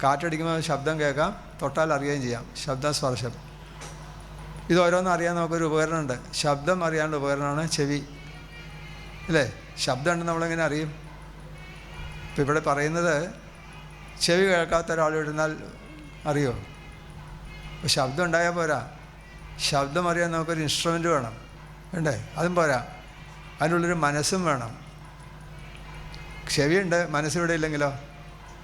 കാറ്റടിക്കുമ്പോൾ ശബ്ദം കേൾക്കാം, തൊട്ടാൽ അറിയുകയും ചെയ്യാം. ശബ്ദം, സ്പർശം, ഇത് ഓരോന്നും അറിയാൻ നമുക്കൊരു ഉപകരണമുണ്ട്. ശബ്ദം അറിയാനുള്ള ഉപകരണമാണ് ചെവി അല്ലേ? ശബ്ദം ഉണ്ടെന്ന് നമ്മളെങ്ങനെ അറിയും? ഇപ്പം ഇവിടെ പറയുന്നത് ചെവി കേൾക്കാത്ത ഒരാൾ ഇരുന്നാൽ അറിയുമോ? അപ്പോൾ ശബ്ദം ഉണ്ടായാൽ പോരാ, ശബ്ദം അറിയാൻ നമുക്കൊരു ഇൻസ്ട്രുമെൻ്റ് വേണം, വേണ്ടേ? അതും പോരാ, അതിനുള്ളൊരു മനസ്സും വേണം. ചെവിയുണ്ട്, മനസ്സിവിടെ ഇല്ലെങ്കിലോ?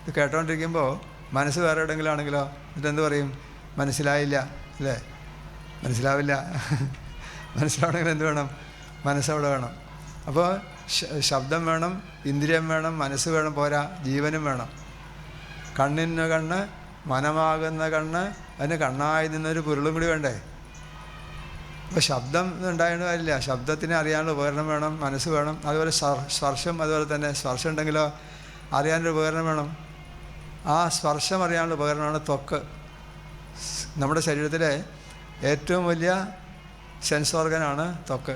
ഇത് കേട്ടോണ്ടിരിക്കുമ്പോൾ മനസ്സ് വേറെ എവിടെയെങ്കിലും ആണെങ്കിലോ ഇതെന്ത് പറയും? മനസ്സിലായില്ല അല്ലേ? മനസ്സിലാവില്ല. മനസ്സിലാവണമെങ്കിൽ എന്ത് വേണം? മനസ്സവിടെ വേണം. അപ്പോൾ ശബ്ദം വേണം, ഇന്ദ്രിയം വേണം, മനസ്സ് വേണം, പോരാ, ജീവനും വേണം. കണ്ണിന് കണ്ണ്, മനമാകുന്ന കണ്ണ്, അതിന് കണ്ണായി നിന്നൊരു പൊരുളും കൂടി വേണ്ടേ? അപ്പോൾ ശബ്ദം ഉണ്ടായെന്ന് കാര്യമില്ല, ശബ്ദത്തിനെ അറിയാനുള്ള ഉപകരണം വേണം, മനസ്സ് വേണം. അതുപോലെ സ്പർശം, അതുപോലെ തന്നെ സ്പർശം ഉണ്ടെങ്കിലോ അറിയാനൊരു ഉപകരണം വേണം. ആ സ്പർശം അറിയാനുള്ള ഉപകരണമാണ് ത്വക്ക്. നമ്മുടെ ശരീരത്തിലെ ഏറ്റവും വലിയ സെൻസ് ഓർഗനാണ് ത്വക്ക്.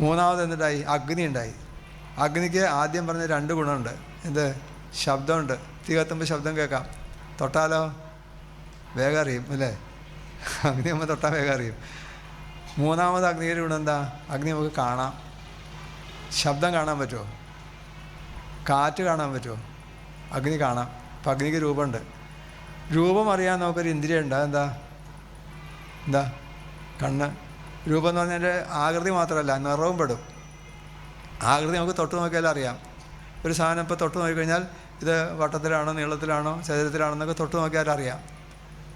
മൂന്നാമത് എന്തുണ്ടായി? അഗ്നി ഉണ്ടായി. അഗ്നിക്ക് ആദ്യം പറഞ്ഞ 2 ഗുണമുണ്ട്. എന്ത്? ശബ്ദമുണ്ട്. തീ കത്തുമ്പോൾ ശബ്ദം കേൾക്കാം, തൊട്ടാലോ വേഗം അറിയും അല്ലേ? അഗ്നി ആകുമ്പോൾ തൊട്ടാൽ വേഗം അറിയും. മൂന്നാമത് അഗ്നിയുടെ ഗുണം എന്താ? അഗ്നി നമുക്ക് കാണാം. ശബ്ദം കാണാൻ പറ്റുമോ? കാറ്റ് കാണാൻ പറ്റുമോ? അഗ്നി കാണാം. അപ്പം അഗ്നിക്ക് രൂപമുണ്ട്. രൂപം അറിയാൻ നമുക്കൊരു ഇന്ദ്രിയം ഉണ്ട്. എന്താ എന്താ കണ്ണ്. രൂപം എന്ന് പറഞ്ഞാൽ ആകൃതി മാത്രമല്ല, നിറവും പെടും. ആകൃതി നമുക്ക് തൊട്ട് നോക്കിയാൽ അറിയാം. ഒരു സാധനം ഇപ്പോൾ തൊട്ട് നോക്കിക്കഴിഞ്ഞാൽ ഇത് വട്ടത്തിലാണോ നീളത്തിലാണോ ചതുരത്തിലാണോ എന്നൊക്കെ തൊട്ട് നോക്കിയാൽ അറിയാം.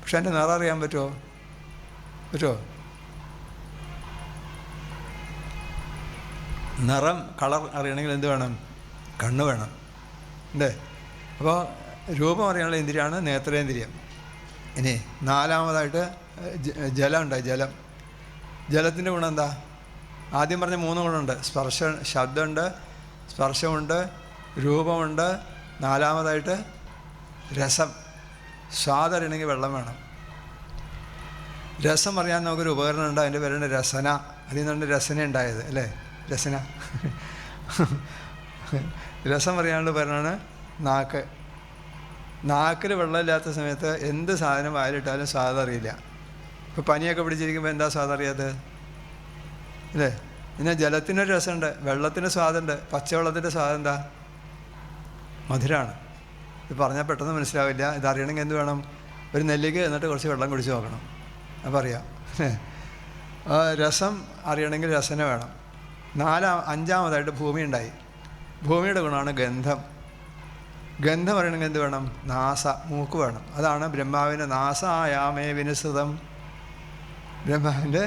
പക്ഷെ എൻ്റെ നിറം അറിയാൻ പറ്റുമോ? നിറം, കളർ അറിയണമെങ്കിൽ എന്ത് വേണം? കണ്ണ് വേണം അല്ലേ? അപ്പോൾ രൂപം അറിയാനുള്ള ഇന്ദ്രിയമാണ് നേത്രേന്ദ്രിയം. ഇനി നാലാമതായിട്ട് ജലമുണ്ട്. ജലത്തിൻ്റെ ഗുണം എന്താ? ആദ്യം പറഞ്ഞ 3 ഗുണമുണ്ട്. ശബ്ദമുണ്ട്, സ്പർശമുണ്ട്, രൂപമുണ്ട്. നാലാമതായിട്ട് രസം. സ്വാദറിയണമെങ്കിൽ വെള്ളം വേണം. രസം അറിയാൻ നമുക്കൊരു ഉപകരണം ഉണ്ട്. അതിൻ്റെ പേരാണ് രസന. അതിൽ നിന്നുകൊണ്ട് രസന ഉണ്ടായത് അല്ലേ? രസന. രസം അറിയാനുള്ള ഉപകരണമാണ് നാക്ക്. നാക്കിൽ വെള്ളമില്ലാത്ത സമയത്ത് എന്ത് സാധനം വായിലിട്ടാലും സ്വാദം അറിയില്ല. ഇപ്പോൾ പനിയൊക്കെ പിടിച്ചിരിക്കുമ്പോൾ എന്താ സ്വാദം അറിയാത്തത് അല്ലേ? പിന്നെ ജലത്തിനൊരു രസമുണ്ട്, വെള്ളത്തിന് സ്വാദുണ്ട്. പച്ചവെള്ളത്തിൻ്റെ സ്വാദം എന്താ? മധുരമാണ്. ഇത് പറഞ്ഞാൽ പെട്ടെന്ന് മനസ്സിലാവില്ല. ഇതറിയണമെങ്കിൽ എന്ത് വേണം? ഒരു നെല്ലിക്ക് എന്നിട്ട് കുറച്ച് വെള്ളം കുടിച്ച് നോക്കണം, അപ്പോൾ അറിയാം. രസം അറിയണമെങ്കിൽ രസന വേണം. അഞ്ചാമതായിട്ട് ഭൂമി ഉണ്ടായി. ഭൂമിയുടെ ഗുണമാണ് ഗന്ധം. ഗന്ധം അറിയണമെങ്കിൽ എന്ത് വേണം? മൂക്ക് വേണം. അതാണ് ബ്രഹ്മാവിൻ്റെ നാസായാമേ വിനിശ്രുതം. ബ്രഹ്മാവിൻ്റെ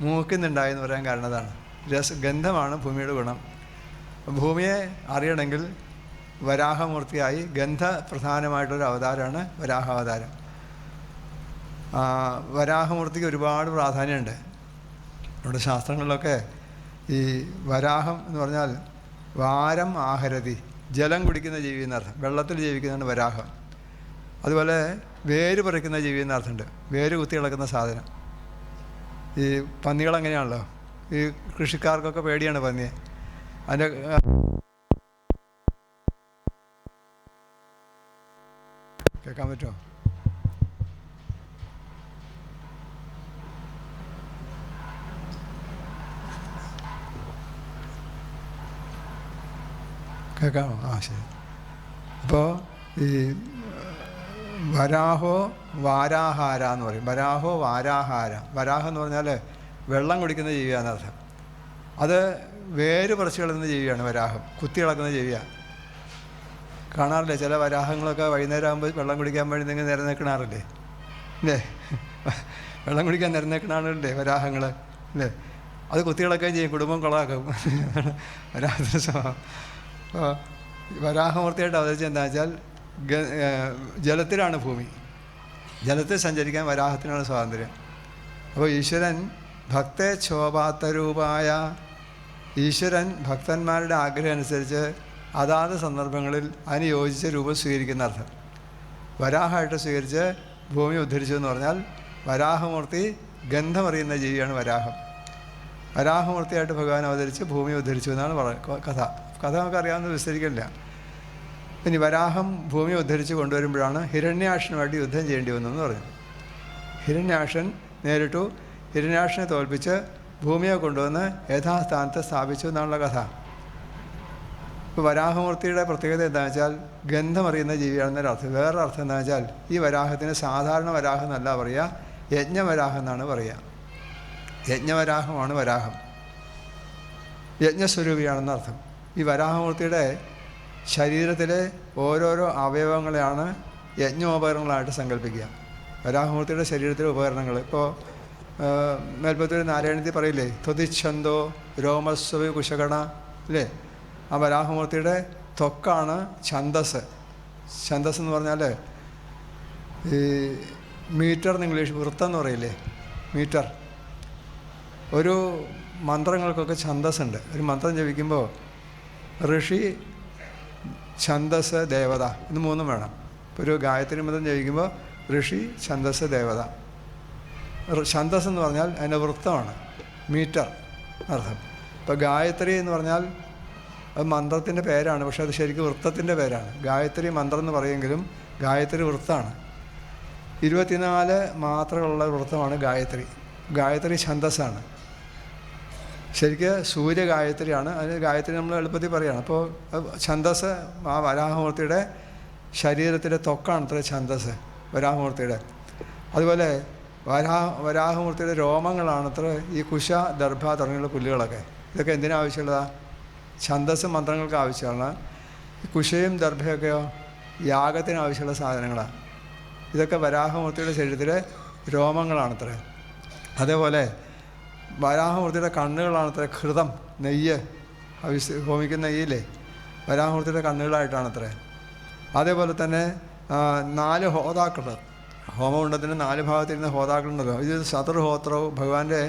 മൂക്കിൽ നിന്നുണ്ടായെന്ന് പറയാൻ കാരണം അതാണ്. ഗന്ധമാണ് ഭൂമിയുടെ ഗുണം. ഭൂമിയെ അറിയണമെങ്കിൽ വരാഹമൂർത്തിയായി ഗന്ധപ്രധാനമായിട്ടൊരു അവതാരമാണ് വരാഹാവതാരം. വരാഹമൂർത്തിക്ക് ഒരുപാട് പ്രാധാന്യമുണ്ട്. നമ്മുടെ ശാസ്ത്രങ്ങളിലൊക്കെ ഈ വരാഹം എന്ന് പറഞ്ഞാൽ വാരം ആഹരതി, ജലം കുടിക്കുന്ന ജീവി എന്നർത്ഥം. വെള്ളത്തിൽ ജീവിക്കുന്നതാണ് വരാഹം. അതുപോലെ വേര് പറിക്കുന്ന ജീവി എന്നർത്ഥമുണ്ട്. വേര് കുത്തി കിടക്കുന്ന സാധനം. ഈ പന്നികളെങ്ങനെയാണല്ലോ, ഈ കൃഷിക്കാർക്കൊക്കെ പേടിയാണ് പന്നിയെ. അതിൻ്റെ കേൾക്കാൻ പറ്റുമോ? കേൾക്കാമോ? ശരി. അപ്പോൾ ഈ വരാഹോ വാരാഹാര എന്ന് പറയും. വരാഹോ വാരാഹാര. വരാഹം എന്ന് പറഞ്ഞാൽ വെള്ളം കുടിക്കുന്ന ജീവിയാണെന്നർത്ഥം. അത് വേര് പറിച്ച് കളയുന്ന ജീവിയാണ് വരാഹം. കുത്തി കളക്കുന്ന ജീവിയാണ്. കാണാറില്ലേ ചില വരാഹങ്ങളൊക്കെ വൈകുന്നേരം ആകുമ്പോൾ വെള്ളം കുടിക്കാൻ വേണ്ടി നിങ്ങൾ നിരന്നേക്കണാറില്ലേ അല്ലേ? വെള്ളം കുടിക്കാൻ നിരന്നേക്കണാറില്ലേ വരാഹങ്ങൾ അല്ലേ? അത് കുത്തി കളക്കുകയും ചെയ്യും, കുടുംബം കൊളാക്കും. വരാഹത്തിന് സ്വഭാവം. അപ്പോൾ വരാഹമൂർത്തിയായിട്ട് അവതരിച്ചത് എന്താണെന്ന് വെച്ചാൽ ജലത്തിലാണ് ഭൂമി. ജലത്തിൽ സഞ്ചരിക്കാൻ വരാഹത്തിനാണ് സ്വാതന്ത്ര്യം. അപ്പോൾ ഈശ്വരൻ ഭക്തേച്ഛോപാത്തരൂപായ, ഈശ്വരൻ ഭക്തന്മാരുടെ ആഗ്രഹം അനുസരിച്ച് അതാത് സന്ദർഭങ്ങളിൽ അതിന് യോജിച്ച രൂപം സ്വീകരിക്കുന്ന അർത്ഥം. വരാഹമായിട്ട് സ്വീകരിച്ച് ഭൂമി ഉദ്ധരിച്ചു എന്ന് പറഞ്ഞാൽ വരാഹമൂർത്തി ഗന്ധമറിയുന്ന ജീവിയാണ് വരാഹം. വരാഹമൂർത്തിയായിട്ട് ഭഗവാൻ അവതരിച്ച് ഭൂമി ഉദ്ധരിച്ചു എന്നാണ് കഥ നമുക്കറിയാവുന്ന വിസ്തരിക്കില്ല. ഇനി വരാഹം ഭൂമി ഉദ്ധരിച്ച് കൊണ്ടുവരുമ്പോഴാണ് ഹിരണ്യാക്ഷനുമായിട്ട് യുദ്ധം ചെയ്യേണ്ടി വന്നതെന്ന് പറഞ്ഞു. ഹിരണ്യാക്ഷൻ നേരിട്ടു. ഹിരണ്യാക്ഷനെ തോൽപ്പിച്ച് ഭൂമിയെ കൊണ്ടുവന്ന് യഥാസ്ഥാനത്ത് സ്ഥാപിച്ചു എന്നാണുള്ള കഥ. ഇപ്പോൾ വരാഹമൂർത്തിയുടെ പ്രത്യേകത എന്താണെന്ന് വെച്ചാൽ ഗന്ധമറിയുന്ന ജീവിയാണെന്നൊരർത്ഥം. വേറൊരു അർത്ഥം എന്താണെന്ന് വെച്ചാൽ ഈ വരാഹത്തിന് സാധാരണ വരാഹം എന്നല്ല പറയുക, യജ്ഞവരാഹം എന്നാണ് പറയുക. യജ്ഞവരാഹമാണ് വരാഹം. യജ്ഞസ്വരൂപിയാണെന്നർത്ഥം. ഈ വരാഹമൂർത്തിയുടെ ശരീരത്തിലെ ഓരോരോ അവയവങ്ങളെയാണ് യജ്ഞോപകരണങ്ങളായിട്ട് സങ്കല്പിക്കുക. വരാഹമൂർത്തിയുടെ ശരീരത്തിലെ ഉപകരണങ്ങൾ ഇപ്പോൾ മേൽപ്പത്തൂർ നാരായണത്തിൽ പറയില്ലേ, ത്വതിച്ഛന്തോ രോമസ്വ കുശകണ അല്ലേ? ആ വരാഹമൂർത്തിയുടെ ത്വക്കാണ് ഛന്ദസ്. ഛന്ദസ് എന്ന് പറഞ്ഞാൽ ഈ മീറ്റർ എന്ന് ഇംഗ്ലീഷ്, വൃത്തം എന്ന് പറയില്ലേ, മീറ്റർ. ഒരു മന്ത്രങ്ങൾക്കൊക്കെ ഛന്ദസ്സുണ്ട്. ഒരു മന്ത്രം ജപിക്കുമ്പോൾ ഋഷി, ഛന്ദസ്, ദേവത, ഇത് മൂന്നും വേണം. ഇപ്പോൾ ഒരു ഗായത്രി മന്ത്രം ജപിക്കുമ്പോൾ ഋഷി, ഛന്ദസ്, ദേവത. ഛന്ദസ് എന്ന് പറഞ്ഞാൽ അതിൻ്റെ വൃത്തമാണ്, മീറ്റർ അർത്ഥം. ഇപ്പോൾ ഗായത്രി എന്ന് പറഞ്ഞാൽ അത് മന്ത്രത്തിൻ്റെ പേരാണ്, പക്ഷേ അത് ശരിക്കും വൃത്തത്തിൻ്റെ പേരാണ്. ഗായത്രി മന്ത്രം എന്ന് പറയുമെങ്കിലും ഗായത്രി വൃത്തമാണ്. 24 മാത്രകളുള്ള വൃത്തമാണ് ഗായത്രി. ഗായത്രി ഛന്ദസ്സാണ്. ശരിക്ക് സൂര്യഗായത്രിയാണ്. അതിന് ഗായത്രി നമ്മൾ എളുപ്പത്തിൽ പറയുകയാണ്. അപ്പോൾ ഛന്ദസ് ആ വരാഹമൂർത്തിയുടെ ശരീരത്തിൻ്റെ ത്വക്കാണ് അത്ര ഛന്ദസ് വരാഹമൂർത്തിയുടെ. അതുപോലെ വരാഹമൂർത്തിയുടെ രോമങ്ങളാണത്ര ഈ കുശ, ദർഭ തുടങ്ങിയുള്ള പുല്ലുകളൊക്കെ. ഇതൊക്കെ എന്തിനാവശ്യമുള്ളതാണ്? ഛന്ദസ് മന്ത്രങ്ങൾക്ക് ആവശ്യമാണ്. ഈ കുശയും ദർഭയൊക്കെയോ യാഗത്തിന് ആവശ്യമുള്ള സാധനങ്ങളാണ്. ഇതൊക്കെ വരാഹമൂർത്തിയുടെ ശരീരത്തിലെ രോമങ്ങളാണത്ര. അതേപോലെ വരാഹമൂർത്തിയുടെ കണ്ണുകളാണത്ര ഘൃതം, നെയ്യ്, ഹോമിക്കുന്ന നെയ്യില്ലേ, വരാഹമൂർത്തിയുടെ കണ്ണുകളായിട്ടാണത്ര. അതേപോലെ തന്നെ 4 ഹോതാക്കൾ, ഹോമകുണ്ടത്തിന് 4 ഭാഗത്തിരുന്ന ഹോതാക്കളുണ്ടല്ലോ. ഇത് സതുർഹോത്രവും ഭഗവാന്റെ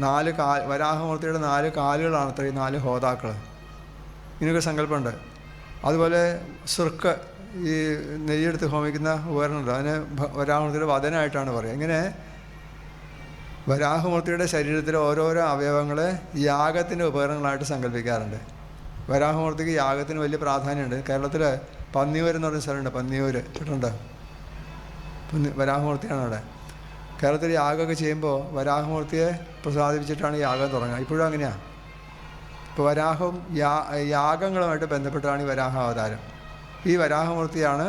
4 വരാഹമൂർത്തിയുടെ 4 കാലുകളാണത്ര ഈ 4 ഹോതാക്കൾ. ഇങ്ങനെയൊക്കെ സങ്കല്പമുണ്ട്. അതുപോലെ സുർക്ക്, ഈ നെയ്യെടുത്ത് ഹോമിക്കുന്ന ഉപകരണമുണ്ട്, അതിന് വരാഹമൂർത്തിയുടെ വദനായിട്ടാണ് പറയുക. ഇങ്ങനെ വരാഹമൂർത്തിയുടെ ശരീരത്തിലെ ഓരോരോ അവയവങ്ങളെ യാഗത്തിൻ്റെ ഉപകരണങ്ങളായിട്ട് സങ്കല്പിക്കാറുണ്ട്. വരാഹമൂർത്തിക്ക് യാഗത്തിന് വലിയ പ്രാധാന്യമുണ്ട്. കേരളത്തിൽ പന്നിയൂർ എന്ന് പറയുന്ന സ്ഥലമുണ്ട്, പന്നിയൂർ കേട്ടിട്ടുണ്ട്. വരാഹമൂർത്തിയാണ് അവിടെ. കേരളത്തിൽ യാഗമൊക്കെ ചെയ്യുമ്പോൾ വരാഹമൂർത്തിയെ പ്രസാദിപ്പിച്ചിട്ടാണ് യാഗം തുടങ്ങുക. ഇപ്പോഴും അങ്ങനെയാണ്. ഇപ്പോൾ വരാഹവും യാഗങ്ങളുമായിട്ട് ബന്ധപ്പെട്ടാണ് ഈ വരാഹാവതാരം. ഈ വരാഹമൂർത്തിയാണ്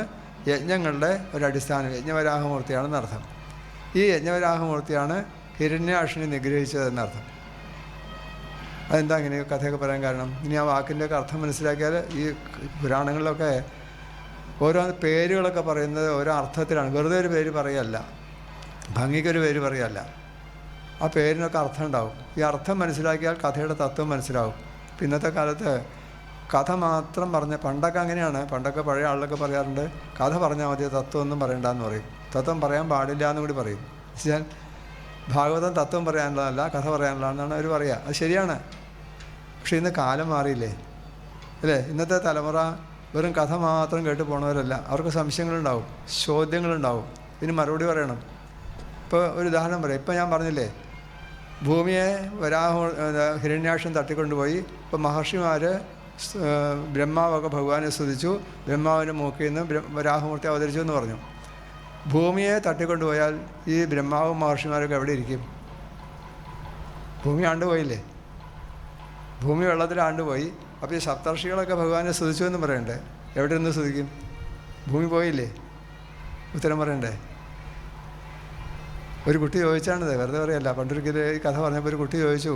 യജ്ഞങ്ങളുടെ ഒരടിസ്ഥാനം. യജ്ഞവരാഹമൂർത്തിയാണെന്ന് അർത്ഥം. ഈ യജ്ഞവരാഹമൂർത്തിയാണ് ഹിരണ്യാക്ഷനെ നിഗ്രഹിച്ചതെന്നർത്ഥം. അതെന്താ ഇങ്ങനെ കഥയൊക്കെ പറയാൻ കാരണം? ഇനി ആ വാക്കിൻ്റെയൊക്കെ അർത്ഥം മനസ്സിലാക്കിയാൽ ഈ പുരാണങ്ങളിലൊക്കെ ഓരോ പേരുകളൊക്കെ പറയുന്നത് ഓരോ അർത്ഥത്തിലാണ്. വെറുതെ ഒരു പേര് പറയുകയല്ല, ഭംഗിക്കൊരു പേര് പറയുകയല്ല. ആ പേരിനൊക്കെ അർത്ഥം ഉണ്ടാവും. ഈ അർത്ഥം മനസ്സിലാക്കിയാൽ കഥയുടെ തത്വം മനസ്സിലാവും. ഇന്നത്തെ കാലത്ത് കഥ മാത്രം പറഞ്ഞ, പണ്ടൊക്കെ അങ്ങനെയാണ്. പണ്ടൊക്കെ പഴയ ആളിലൊക്കെ പറയാറുണ്ട്, കഥ പറഞ്ഞാൽ മതി, തത്വമൊന്നും പറയണ്ടെന്ന് പറയും. തത്വം പറയാൻ പാടില്ല എന്നും കൂടി പറയും. ഞാൻ ഭാഗവതം തത്വം പറയാനുള്ളതല്ല, കഥ പറയാനുള്ളതെന്നാണ് അവർ പറയുക. അത് ശരിയാണ്. പക്ഷേ ഇന്ന് കാലം മാറിയില്ലേ അല്ലേ? ഇന്നത്തെ തലമുറ വെറും കഥ മാത്രം കേട്ട് പോണവരല്ല. അവർക്ക് സംശയങ്ങളുണ്ടാവും, ചോദ്യങ്ങളുണ്ടാവും, ഇതിന് മറുപടി പറയണം. ഇപ്പോൾ ഒരു ഉദാഹരണം പറയാം. ഇപ്പം ഞാൻ പറഞ്ഞില്ലേ, ഭൂമിയെ ഹിരണ്യാക്ഷൻ തട്ടിക്കൊണ്ടുപോയി. ഇപ്പോൾ മഹർഷിമാർ ബ്രഹ്മാവൊക്കെ ഭഗവാനെ സ്തുതിച്ചു, ബ്രഹ്മാവിൻ്റെ മൂക്കിൽ നിന്ന് വരാഹമൂർത്തി അവതരിച്ചു എന്ന് പറഞ്ഞു. ഭൂമിയെ തട്ടിക്കൊണ്ടുപോയാൽ ഈ ബ്രഹ്മാവും മഹർഷിമാരൊക്കെ എവിടെ ഇരിക്കും? ഭൂമി ആണ്ടുപോയില്ലേ? ഭൂമി വെള്ളത്തിൽ ആണ്ടുപോയി. അപ്പോൾ ഈ സപ്തർഷികളൊക്കെ ഭഗവാനെ സ്തുതിച്ചു എന്ന് പറയണ്ടേ? എവിടെ നിന്ന് സ്തുതിക്കും? ഭൂമി പോയില്ലേ? ഉത്തരം പറയണ്ടേ? ഒരു കുട്ടി ചോദിച്ചാണിത്, വെറുതെ പറയല്ല. പണ്ടൊരിക്കൽ ഈ കഥ പറഞ്ഞപ്പോൾ ഒരു കുട്ടി ചോദിച്ചു,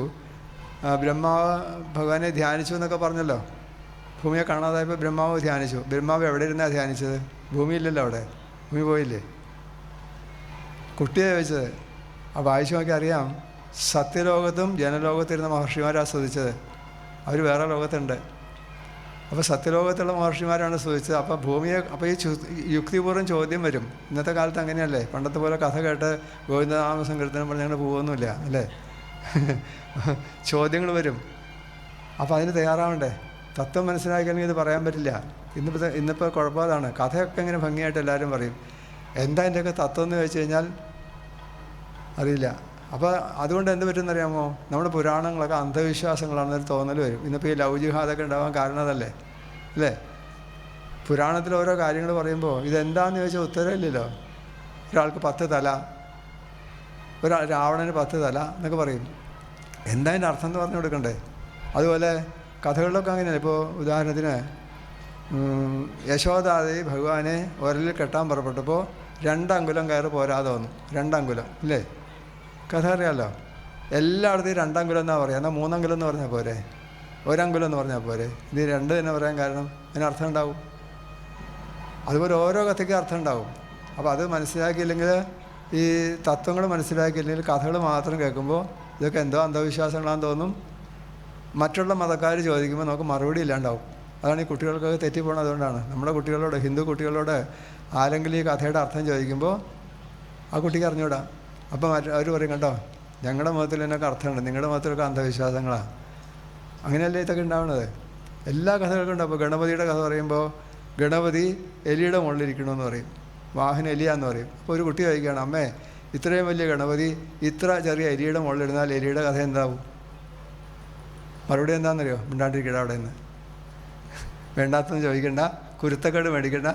ബ്രഹ്മാവ് ഭഗവാനെ ധ്യാനിച്ചു എന്നൊക്കെ പറഞ്ഞല്ലോ. ഭൂമിയെ കാണാതായപ്പോൾ ബ്രഹ്മാവ് ധ്യാനിച്ചു. ബ്രഹ്മാവ് എവിടെ ഇരുന്നാണ് ധ്യാനിച്ചത്? ഭൂമിയില്ലല്ലോ അവിടെ. ഭൂമി പോയില്ലേ? കുട്ടിയെ ചോദിച്ചത്. ആ വായിച്ചു നോക്കി അറിയാം, സത്യലോകത്തും ജനലോകത്തിരുന്ന മഹർഷിമാരാണ് സ്തുതിച്ചത്. അവർ വേറെ ലോകത്തുണ്ട്. അപ്പോൾ സത്യലോകത്തുള്ള മഹർഷിമാരാണ് സ്തുതിച്ചത്. അപ്പോൾ ഭൂമിയെ, അപ്പോൾ ഈ യുക്തിപൂർവ്വം ചോദ്യം വരും. ഇന്നത്തെ കാലത്ത് അങ്ങനെയല്ലേ? പണ്ടത്തെ പോലെ കഥ കേട്ട് ഗോവിന്ദനാമ സങ്കീർത്തനം പറഞ്ഞ് ഞങ്ങൾ പോകുന്നില്ല അല്ലേ? ചോദ്യങ്ങൾ വരും. അപ്പോൾ അതിന് തയ്യാറാവണ്ടേ? തത്വം മനസ്സിലാക്കിയാണെങ്കിൽ ഇത് പറയാൻ പറ്റില്ല. ഇന്നിപ്പോൾ കുഴപ്പമാണ്. കഥയൊക്കെ ഇങ്ങനെ ഭംഗിയായിട്ട് എല്ലാവരും പറയും. എന്താ എൻ്റെയൊക്കെ തത്വം എന്ന് ചോദിച്ചു കഴിഞ്ഞാൽ അറിയില്ല. അപ്പോൾ അതുകൊണ്ട് എന്ത് പറ്റുമെന്നറിയാമോ? നമ്മുടെ പുരാണങ്ങളൊക്കെ അന്ധവിശ്വാസങ്ങളാണെന്നൊരു തോന്നൽ വരും. ഇന്നിപ്പോൾ ഈ ലവ് ജിഹാദൊക്കെ ഉണ്ടാവാൻ കാരണം അതല്ലേ അല്ലേ? പുരാണത്തിൽ ഓരോ കാര്യങ്ങൾ പറയുമ്പോൾ ഇതെന്താണെന്ന് ചോദിച്ചാൽ ഉത്തരവില്ലല്ലോ. ഒരാൾക്ക് 10 തല, രാവണന് 10 തല എന്നൊക്കെ പറയും. എന്താ അതിൻ്റെ അർത്ഥം എന്ന് പറഞ്ഞു കൊടുക്കണ്ടേ? അതുപോലെ കഥകളിലൊക്കെ അങ്ങനെയാണ്. ഇപ്പോൾ ഉദാഹരണത്തിന് യശോദാദേവി ഭഗവാനെ ഉരലിൽ കെട്ടാൻ പുറപ്പെട്ടപ്പോൾ 2 അങ്കുലം കയറ് പോരാതെ വന്നു. 2 അങ്കുലം ഇല്ലേ? കഥ അറിയാമല്ലോ. എല്ലായിടത്തും 2 അങ്കുലം എന്നാണ് പറയുക. എന്നാൽ 3 അങ്കുലം എന്ന് പറഞ്ഞാൽ പോരെ? 1 അങ്കുലം എന്ന് പറഞ്ഞാൽ പോരെ? ഇത് 2 തന്നെ പറയാൻ കാരണം അതിന് അർത്ഥം ഉണ്ടാവും. അതുപോലെ ഓരോ കഥയ്ക്കും അർത്ഥം ഉണ്ടാവും. അപ്പോൾ അത് മനസ്സിലാക്കിയില്ലെങ്കിൽ, ഈ തത്വങ്ങൾ മനസ്സിലാക്കിയില്ലെങ്കിൽ കഥകൾ മാത്രം കേൾക്കുമ്പോൾ ഇതൊക്കെ എന്തോ അന്ധവിശ്വാസങ്ങളാണെന്ന് തോന്നും. മറ്റുള്ള മതക്കാർ ചോദിക്കുമ്പോൾ നമുക്ക് മറുപടി ഇല്ലാണ്ടാവും. അതാണ് ഈ കുട്ടികൾക്കൊക്കെ തെറ്റിപ്പോകണം. അതുകൊണ്ടാണ് നമ്മുടെ കുട്ടികളോട്, ഹിന്ദു കുട്ടികളോട് ആരെങ്കിലും ഈ കഥയുടെ അർത്ഥം ചോദിക്കുമ്പോൾ ആ കുട്ടിക്ക് അറിഞ്ഞൂടാ. അപ്പം അവർ പറയും, കണ്ടോ ഞങ്ങളുടെ മതത്തിൽ ഇതിനൊക്കെ അർത്ഥമുണ്ട്, നിങ്ങളുടെ മതത്തിലൊക്കെ അന്ധവിശ്വാസങ്ങളാണ്. അങ്ങനെയല്ലേ ഇതൊക്കെ ഉണ്ടാവുന്നത്? എല്ലാ കഥകൾക്കും ഉണ്ടാവും. അപ്പോൾ ഗണപതിയുടെ കഥ പറയുമ്പോൾ ഗണപതി എലിയുടെ മുകളിലിരിക്കണമെന്ന് പറയും, വാഹനം എലിയാന്ന് പറയും. അപ്പോൾ ഒരു കുട്ടി ചോദിക്കുകയാണ്, അമ്മേ ഇത്രയും വലിയ ഗണപതി ഇത്ര ചെറിയ എലിയുടെ മുകളിലിരുന്നാൽ എലിയുടെ കഥ എന്താവും? മറുപടി എന്താണെന്നറിയോ? മിണ്ടാണ്ടിരിക്കട അവിടെ നിന്ന്, വേണ്ടാത്തൊന്നും ചോദിക്കണ്ട, കുരുത്തക്കേട് മേടിക്കണ്ട.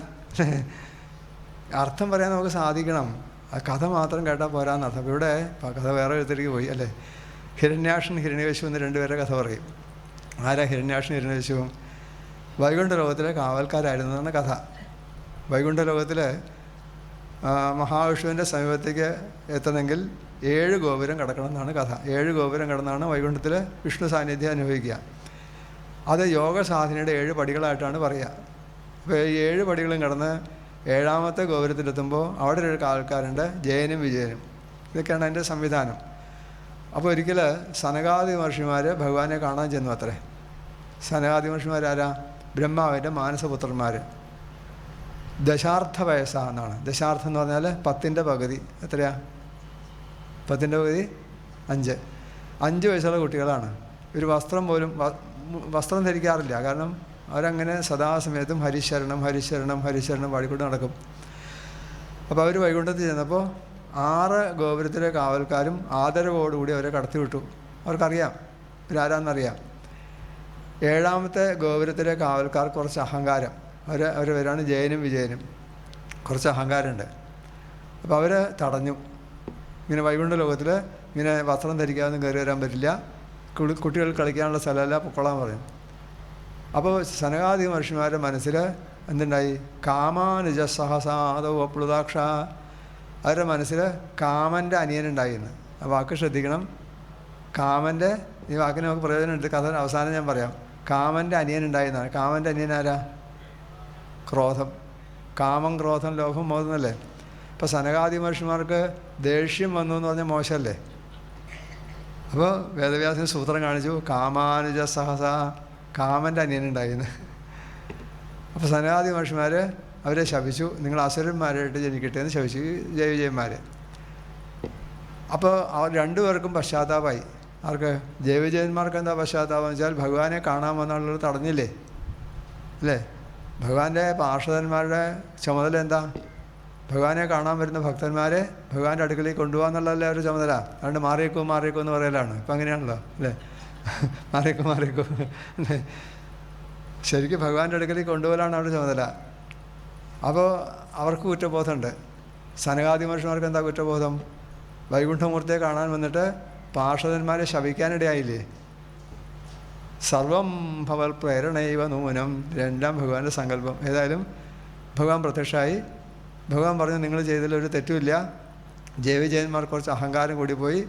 അർത്ഥം പറയാൻ നമുക്ക് സാധിക്കണം. ആ കഥ മാത്രം കേട്ടാൽ പോരാന്നർത്ഥം. അപ്പോൾ ഇവിടെ കഥ വേറെ എഴുത്തിലേക്ക് പോയി അല്ലേ? ഹിരണ്യാക്ഷൻ ഹിരണ്യകശിപു എന്ന് രണ്ടുപേരെ കഥ പറയും. ആരാ ഹിരണ്യാക്ഷൻ ഹിരണ്യകശിപുവും? വൈകുണ്ഠ ലോകത്തിലെ കാവൽക്കാരായിരുന്നു എന്നാണ് കഥ. വൈകുണ്ഠ ലോകത്തിൽ മഹാവിഷ്ണുവിൻ്റെ സമീപത്തേക്ക് എത്തണമെങ്കിൽ 7 ഗോപുരം കടക്കണം എന്നാണ് കഥ. 7 ഗോപുരം കടന്നാണ് വൈകുണ്ഠത്തിൽ വിഷ്ണു സാന്നിധ്യം അനുഭവിക്കുക. അത് യോഗ സാധനയുടെ 7 പടികളായിട്ടാണ് പറയുക. അപ്പോൾ ഈ 7 പടികളും കടന്ന് 7ാമത്തെ ഗോപുരത്തിലെത്തുമ്പോൾ അവിടെ ഒരു ആൾക്കാരുണ്ട്, ജയനും വിജയനും. ഇതൊക്കെയാണ് അതിൻ്റെ സംവിധാനം. അപ്പോൾ ഒരിക്കൽ സനകാദി മഹർഷിമാർ ഭഗവാനെ കാണാൻ ചെന്നു അത്രേ. സനകാദി മഹർഷിമാരാരാ? ബ്രഹ്മാവിൻ്റെ മാനസപുത്രന്മാർ. ദശാർത്ഥ വയസ്സാണെന്നാണ്. ദശാർത്ഥം എന്ന് പറഞ്ഞാൽ 10ൻ്റെ പകുതി. എത്രയാ? 10ൻ്റെ പകുതി 5. 5 വയസ്സുള്ള കുട്ടികളാണ്. ഒരു വസ്ത്രം പോലും വസ്ത്രം ധരിക്കാറില്ല. കാരണം അവരങ്ങനെ സദാസമയത്തും ഹരിശരണം ഹരിശരണം ഹരിശരണം പാടിക്കൊണ്ട് നടക്കും. അപ്പോൾ അവർ വൈകുണ്ഠത്തിൽ ചെന്നപ്പോൾ 6 ഗോപുരത്തിലെ കാവൽക്കാരും ആദരവോടുകൂടി അവരെ കടത്തിവിട്ടു. അവർക്കറിയാം ഇവരാരാന്നറിയാം. 7ാമത്തെ ഗോപുരത്തിലെ കാവൽക്കാർ കുറച്ച് അഹങ്കാരം. അവർ പേരാണ് ജയനും വിജയനും. കുറച്ച് അഹങ്കാരമുണ്ട്. അപ്പോൾ അവർ തടഞ്ഞു. ഇങ്ങനെ വൈകുണ്ഠ ലോകത്തിൽ ഇങ്ങനെ വസ്ത്രം ധരിക്കാതെ കയറി വരാൻ പറ്റില്ല, കുട്ടികൾ കളിക്കാനുള്ള സ്ഥലമല്ല, പൊക്കോളാൻ പറയും. അപ്പോൾ സനകാദി മഹർഷിമാരുടെ മനസ്സിൽ എന്തുണ്ടായി? കാമാനുജ സഹസാദോ പ്ലുതാക്ഷ. അവരുടെ മനസ്സിൽ കാമൻ്റെ അനിയനുണ്ടായിരുന്നു. ആ വാക്ക് ശ്രദ്ധിക്കണം. കാമൻ്റെ, ഈ വാക്കിന് നമുക്ക് പ്രയോജനമുണ്ട്. കഥ അവസാനം ഞാൻ പറയാം. കാമൻ്റെ അനിയനുണ്ടായിരുന്നാണ്. കാമൻ്റെ അനിയനാരാ? ക്രോധം. കാമം, ക്രോധം, ലോഭം, മോഹമെന്നല്ലേ. ഇപ്പോൾ സനകാദി മഹർഷിമാർക്ക് ദേഷ്യം വന്നു എന്ന് പറഞ്ഞാൽ മോശമല്ലേ. അപ്പോൾ വേദവ്യാസന് സൂത്രം കാണിച്ചു, കാമാനുജ സഹസ, കാമൻ്റെ അനിയനുണ്ടായിരുന്നു. അപ്പോൾ സനകാദി മഹർഷിമാർ അവരെ ശപിച്ചു, നിങ്ങൾ അസുരന്മാരായിട്ട് ജനിക്കട്ടെ എന്ന് ശപിച്ചു, ജയവിജയന്മാർ. അപ്പോൾ അവർ രണ്ടുപേർക്കും പശ്ചാത്താപമായി. ആർക്ക്? ജയവിജയന്മാർക്ക് എന്താ പശ്ചാത്താപം വെച്ചാൽ ഭഗവാനെ കാണാൻ വന്നുള്ളത് തടഞ്ഞില്ലേ അല്ലേ. ഭഗവാന്റെ പാർഷദന്മാരുടെ ചുമതല എന്താ? ഭഗവാനെ കാണാൻ വരുന്ന ഭക്തന്മാരെ ഭഗവാന്റെ അടുക്കലേക്ക് കൊണ്ടുപോകാന്നുള്ളതല്ലേ ഒരു ചുമതല. അതുകൊണ്ട് മാറിയേക്കോ മാറിയേക്കോ എന്ന് പറയലാണ്. ഇപ്പം അങ്ങനെയാണല്ലോ അല്ലേ. മാറിയേക്കോ മാറിയേക്കോ അല്ലേ. ശരിക്കും ഭഗവാന്റെ അടുക്കലേക്ക് കൊണ്ടുപോകലാണ് അവരുടെ ചുമതല. അപ്പോൾ അവർക്ക് കുറ്റബോധമുണ്ട്. സനകാദി മഹർഷിമാർക്ക് എന്താ കുറ്റബോധം? വൈകുണ്ഠമൂർത്തിയെ കാണാൻ വന്നിട്ട് പാർഷദന്മാരെ ശപിക്കാനിടയായില്ലേ. സർവം ഭവൽ പ്രേരണൈവ നൂനം. 2ാം ഭഗവാന്റെ സങ്കല്പം. ഏതായാലും ഭഗവാൻ പ്രത്യക്ഷമായി. ഭഗവാൻ പറഞ്ഞു, നിങ്ങൾ ചെയ്തതിലൊരു തെറ്റുമില്ല. ജയവിജയന്മാർ കുറച്ച് അഹങ്കാരം കൂടിപ്പോയി.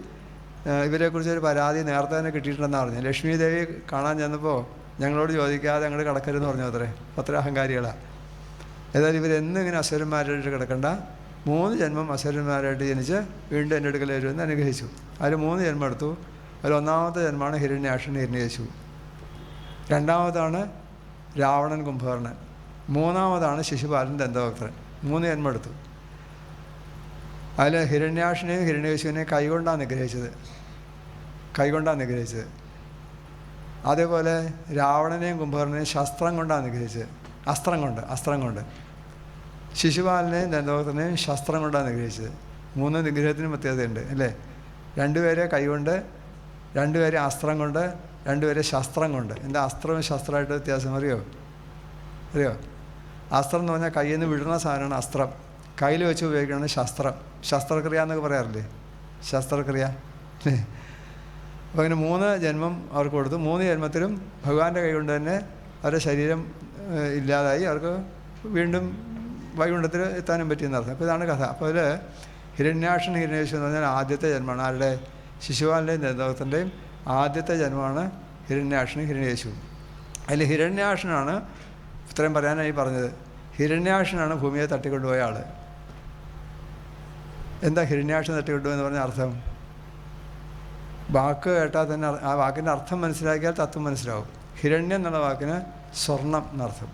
ഇവരെക്കുറിച്ചൊരു പരാതി നേരത്തെ തന്നെ കിട്ടിയിട്ടുണ്ടെന്നാണ് പറഞ്ഞു. ലക്ഷ്മി ദേവി കാണാൻ ചെന്നപ്പോൾ ഞങ്ങളോട് ചോദിക്കാതെ ഞങ്ങൾ കിടക്കരുതെന്ന് പറഞ്ഞു. അത്ര അഹങ്കാരികളാണ്. ഏതായാലും ഇവരെന്നും ഇങ്ങനെ അസുരന്മാരായിട്ട് കിടക്കണ്ട, 3 ജന്മം അസുരന്മാരായിട്ട് ജനിച്ച് വീണ്ടും എൻ്റെ അടുക്കൽ വരുമെന്ന് അനുഗ്രഹിച്ചു. അതിൽ 3 ജന്മം എടുത്തു. അതിൽ 1ാമത്തെ ജന്മമാണ് ഹിരണ്യാക്ഷൻ ഹിരണ്യകശിപു. 2ാമതാണ് രാവണൻ കുംഭകർണൻ. 3ാമതാണ് ശിശുപാലൻ ദന്തഭക്തൻ. 3 ജന്മം എടുത്തു. അതിൽ ഹിരണ്യാക്ഷനെയും ഹിരണ്യകശിപുവിനെയും കൈകൊണ്ടാണ് നിഗ്രഹിച്ചത്. അതേപോലെ രാവണനെയും കുംഭകർണനെയും ശസ്ത്രം കൊണ്ടാണ് നിഗ്രഹിച്ചത്. അസ്ത്രം കൊണ്ട്. ശിശുപാലനെയും ദന്തഭക്തനെയും ശസ്ത്രം കൊണ്ടാണ് നിഗ്രഹിച്ചത്. 3 നിഗ്രഹത്തിനും പ്രത്യേകതയുണ്ട് അല്ലേ. 2 പേരെ കൈകൊണ്ട്, 2 പേരെ അസ്ത്രം കൊണ്ട്, 2 പേരെ ശസ്ത്രം കൊണ്ട്. എന്താ അസ്ത്രവും ശസ്ത്രമായിട്ട് വ്യത്യാസം അറിയോ? അസ്ത്രം എന്ന് പറഞ്ഞാൽ കയ്യിൽ നിന്ന് വിടുന്ന സാധനമാണ് അസ്ത്രം. കയ്യിൽ വെച്ച് ഉപയോഗിക്കുകയാണ് ശസ്ത്രം. ശസ്ത്രക്രിയ എന്നൊക്കെ പറയാറില്ലേ, ശസ്ത്രക്രിയ അല്ലേ. അപ്പോൾ അങ്ങനെ 3 ജന്മം അവർക്ക് കൊടുത്തു. 3 ജന്മത്തിലും ഭഗവാന്റെ കൈ കൊണ്ട് തന്നെ അവരുടെ ശരീരം ഇല്ലാതായി. അവർക്ക് വീണ്ടും വൈകുണ്ഠത്തിൽ എത്താനും പറ്റിയെന്നർത്ഥം. അപ്പോൾ ഇതാണ് കഥ. അപ്പോൾ അതിൽ ഹിരണ്യാക്ഷൻ ഹിരണ്യകശിപു എന്ന് പറഞ്ഞാൽ ആദ്യത്തെ ജന്മമാണ്. ആരുടെ? ശിശുപാലൻ്റെയും ദന്തഭക്തൻ്റെയും ആദ്യത്തെ ജന്മമാണ് ഹിരണ്യാക്ഷനും ഹിരണ്യകശിപു. അതിൽ ഹിരണ്യാക്ഷനാണ് ഇത്രയും പറയാനായി പറഞ്ഞത്. ഹിരണ്യാക്ഷനാണ് ഭൂമിയെ തട്ടിക്കൊണ്ടുപോയ ആൾ. എന്താ ഹിരണ്യാക്ഷൻ തട്ടിക്കൊണ്ടുപോയെന്ന് പറഞ്ഞ അർത്ഥം? വാക്ക് കേട്ടാൽ തന്നെ ആ വാക്കിൻ്റെ അർത്ഥം മനസ്സിലാക്കിയാൽ തത്വം മനസ്സിലാവും. ഹിരണ്യം എന്നുള്ള വാക്കിന് സ്വർണം എന്നർത്ഥം.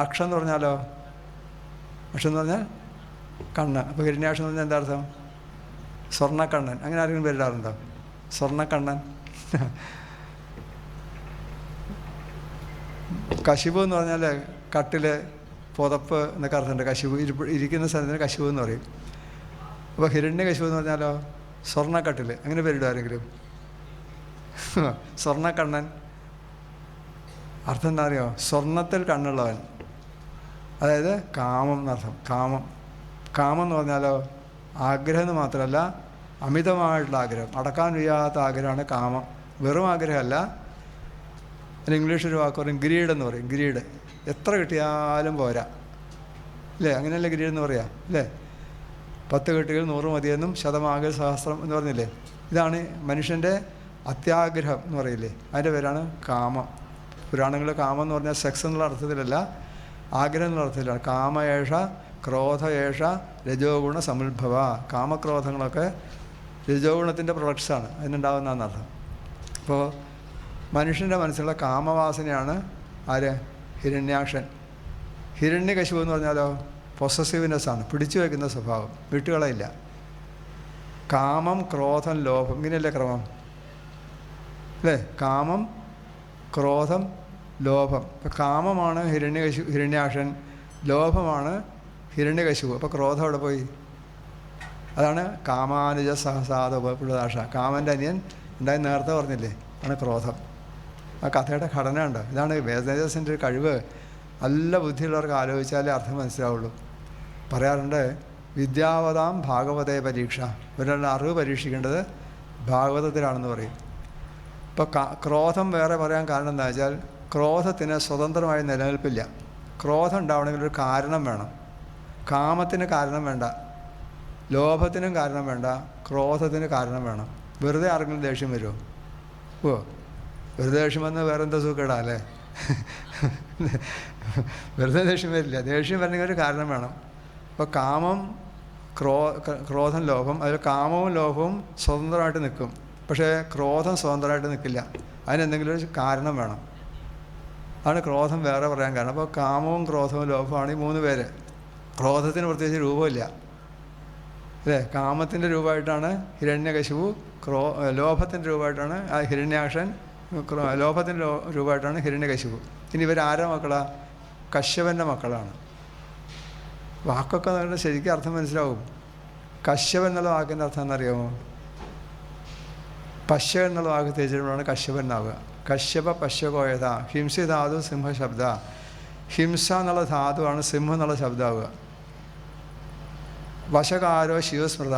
അക്ഷം എന്ന് പറഞ്ഞാലോ? അക്ഷം എന്ന് പറഞ്ഞാൽ കണ്ണ്. അപ്പോൾ ഹിരണ്യാക്ഷൻ എന്ന് പറഞ്ഞാൽ എന്താ അർത്ഥം? സ്വർണ്ണക്കണ്ണൻ. അങ്ങനെ ആരെങ്കിലും പേരിടാറുണ്ടോ? സ്വർണ്ണക്കണ്ണൻ. കശിപു എന്ന് പറഞ്ഞാൽ കട്ടിൽ, പുതപ്പ് എന്നൊക്കെ അർത്ഥമുണ്ട്. കശിപു ഇരിക്കുന്ന സ്ഥലത്തിന് കശിപു എന്ന് പറയും. അപ്പോൾ ഹിരണ്യകശിപു എന്ന് പറഞ്ഞാലോ? സ്വർണ്ണക്കട്ടിൽ. അങ്ങനെ പേരിടും ആരെങ്കിലും? സ്വർണ്ണക്കണ്ണൻ. അർത്ഥം എന്താ അറിയോ? സ്വർണത്തിൽ കണ്ണുള്ളവൻ. അതായത് കാമം എന്നർത്ഥം. കാമം എന്ന് പറഞ്ഞാലോ ആഗ്രഹം എന്ന് മാത്രമല്ല അമിതമായിട്ടുള്ള ആഗ്രഹം, അടക്കാൻ വയ്യാത്ത ആഗ്രഹമാണ് കാമം. വെറും ആഗ്രഹമല്ല. അതിന് ഇംഗ്ലീഷ് ഒരു വാക്ക് പറയും, ഗ്രീഡ് എന്ന് പറയും. ഗ്രീഡ് എത്ര കിട്ടിയാലും പോരാ, അല്ലേ? അങ്ങനെയല്ലേ ഗ്രീഡ് എന്ന് പറയാം, അല്ലേ? 10 കിട്ടിയാൽ 100 മതിയെന്നും ശതമാകൽ സഹസ്രം എന്ന് പറഞ്ഞില്ലേ? ഇതാണ് മനുഷ്യൻ്റെ അത്യാഗ്രഹം എന്ന് പറയില്ലേ, അതിൻ്റെ പേരാണ് കാമം. പുരാണങ്ങളിൽ കാമം എന്ന് പറഞ്ഞാൽ സെക്സ് എന്നുള്ള അർത്ഥത്തിലല്ല, ആഗ്രഹം എന്നുള്ള അർത്ഥത്തിലാണ്. കാമയേഷ ക്രോധയേഷ രജോഗുണ സമുദ്ഭവ. കാമക്രോധങ്ങളൊക്കെ രജോഗുണത്തിൻ്റെ പ്രൊഡക്ട്സാണ്, അതിനുണ്ടാകുന്നതെന്ന് അർത്ഥം. അപ്പോൾ മനുഷ്യൻ്റെ മനസ്സിലുള്ള കാമവാസനയാണ് ആര്? ഹിരണ്യാക്ഷൻ. ഹിരണ്യകശിപു എന്ന് പറഞ്ഞാലോ പൊസസീവ്നെസ്സാണ്, പിടിച്ചു വയ്ക്കുന്ന സ്വഭാവം, വിട്ടുകളയില്ല. കാമം, ക്രോധം, ലോഭം, ഇങ്ങനെയല്ലേ ക്രമം, അല്ലേ? കാമം, ക്രോധം, ലോഭം. ഇപ്പോൾ കാമമാണ് ഹിരണ്യാക്ഷൻ, ലോഭമാണ് ഹിരണ്യകശിപു. അപ്പോൾ ക്രോധം അവിടെ പോയി. അതാണ് കാമാനുജ സഹസാദ ഉപപിള്ളദാഷ. കാമൻ്റെ അനിയൻ ഉണ്ടായി നേരത്തെ പറഞ്ഞില്ലേ, ആണ് ക്രോധം. ആ കഥയുടെ ഘടന ഉണ്ട്. ഇതാണ് വേദവ്യാസൻ്റെ ഒരു കഴിവ്. നല്ല ബുദ്ധിയുള്ളവർക്ക് ആലോചിച്ചാലേ അർത്ഥം മനസ്സിലാവുള്ളൂ. പറയാറുണ്ട്, വിദ്യാവതാം ഭാഗവതേ പരീക്ഷ. ഒരാളുടെ അറിവ് പരീക്ഷിക്കേണ്ടത് ഭാഗവതത്തിലാണെന്ന് പറയും. ഇപ്പോൾ ക്രോധം വേറെ പറയാൻ കാരണം എന്താ വെച്ചാൽ, ക്രോധത്തിന് സ്വതന്ത്രമായി നിലനിൽപ്പില്ല. ക്രോധം ഉണ്ടാവണമെങ്കിൽ ഒരു കാരണം വേണം. കാമത്തിന് കാരണം വേണ്ട, ലോഭത്തിനും കാരണം വേണ്ട, ക്രോധത്തിന് കാരണം വേണം. വെറുതെ ആർക്കെങ്കിലും ദേഷ്യം വരുമോ? ഓ, വെറുതെ ദേഷ്യം വന്ന് വേറെ എന്താ സുഖമിടാം, അല്ലേ? വെറുതെ ദേഷ്യം വരില്ല. ദേഷ്യം വരണമെങ്കിൽ ഒരു കാരണം വേണം. അപ്പോൾ കാമം, ക്രോധം, ലോഭം, അതിൽ കാമവും ലോഭവും സ്വതന്ത്രമായിട്ട് നിൽക്കും. പക്ഷേ ക്രോധം സ്വതന്ത്രമായിട്ട് നിൽക്കില്ല, അതിനെന്തെങ്കിലും ഒരു കാരണം വേണം. അതാണ് ക്രോധം വേറെ പറയാൻ കാരണം. അപ്പോൾ കാമവും ക്രോധവും ലോഭമാണ് ഈ 3 പേര്. ക്രോധത്തിന് പ്രത്യേകിച്ച് രൂപമില്ല, അല്ലേ? കാമത്തിൻ്റെ രൂപമായിട്ടാണ് ഹിരണ്യകശിപു, ലോഭത്തിൻ്റെ രൂപമായിട്ടാണ് ഹിരണ്യാക്ഷൻ, ലോഭത്തിൻ്റെ രൂപമായിട്ടാണ് ഹിരണ്യകശിപു. ഇനി ഇവരാരുടെ മക്കളാണ്? കശ്യപൻ്റെ മക്കളാണ്. വാക്കൊക്കെ നല്ല ശരിക്കും അർത്ഥം മനസ്സിലാവും. കശ്യപൻ എന്നുള്ള വാക്കിൻ്റെ അർത്ഥം എന്നറിയാമോ? പശ്യ എന്നുള്ള വാക്ക് തേച്ചിട്ടുള്ളതാണ് കശ്യപൻ എന്നാവുക. കശ്യപ പശ്യകോയത. ഹിംസി ധാതു സിംഹശബ്ദ. ഹിംസ എന്നുള്ള ധാതുവാണ് സിംഹം എന്നുള്ള ശബ്ദമാവുക. വശകാരോ ശിവസ്മൃത.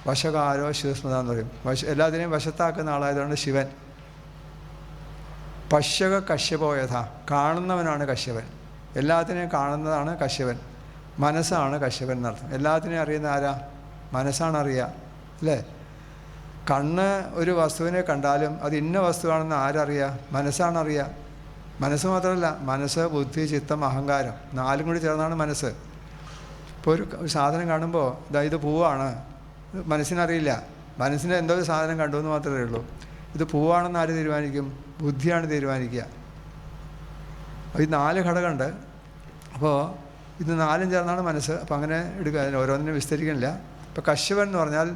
വശകാരോ ശിവസ്മൃത എന്ന് പറയും. എല്ലാത്തിനെയും വശത്താക്കുന്ന ആളായതുകൊണ്ട് ശിവൻ. പശ്യക കശ്യപോയഥ. കാണുന്നവനാണ് കശ്യപൻ. എല്ലാത്തിനെയും കാണുന്നതാണ് കശ്യപൻ. മനസ്സാണ് കശ്യപൻ എന്നർത്ഥം. എല്ലാത്തിനെയും അറിയുന്ന ആരാ? മനസ്സാണ് അറിയുക, അല്ലേ? കണ്ണ് ഒരു വസ്തുവിനെ കണ്ടാലും അത് ഇന്ന വസ്തുവാണെന്ന് ആരറിയുക? മനസ്സാണ് അറിയുക. മനസ്സ് മാത്രമല്ല, മനസ്സ്, ബുദ്ധി, ചിത്തം, അഹങ്കാരം, 4 കൂടി ചേർന്നാണ് മനസ്സ്. ഇപ്പോൾ ഒരു സാധനം കാണുമ്പോൾ ഇത് പൂവാണ്, മനസ്സിനറിയില്ല. മനസ്സിന് എന്തോ ഒരു സാധനം കണ്ടു എന്ന് മാത്രമേ ഉള്ളൂ. ഇത് പൂവാണെന്ന് ആര് തീരുമാനിക്കും? ബുദ്ധിയാണ് തീരുമാനിക്കുക. ഈ 4 ഘടകമുണ്ട്. അപ്പോൾ ഇത് 4 ചേർന്നാണ് മനസ്സ്. അപ്പോൾ അങ്ങനെ എടുക്കുക, അതിന് ഓരോന്നിനും വിസ്തരിക്കുന്നില്ല. ഇപ്പോൾ കശ്യപൻ എന്ന് പറഞ്ഞാൽ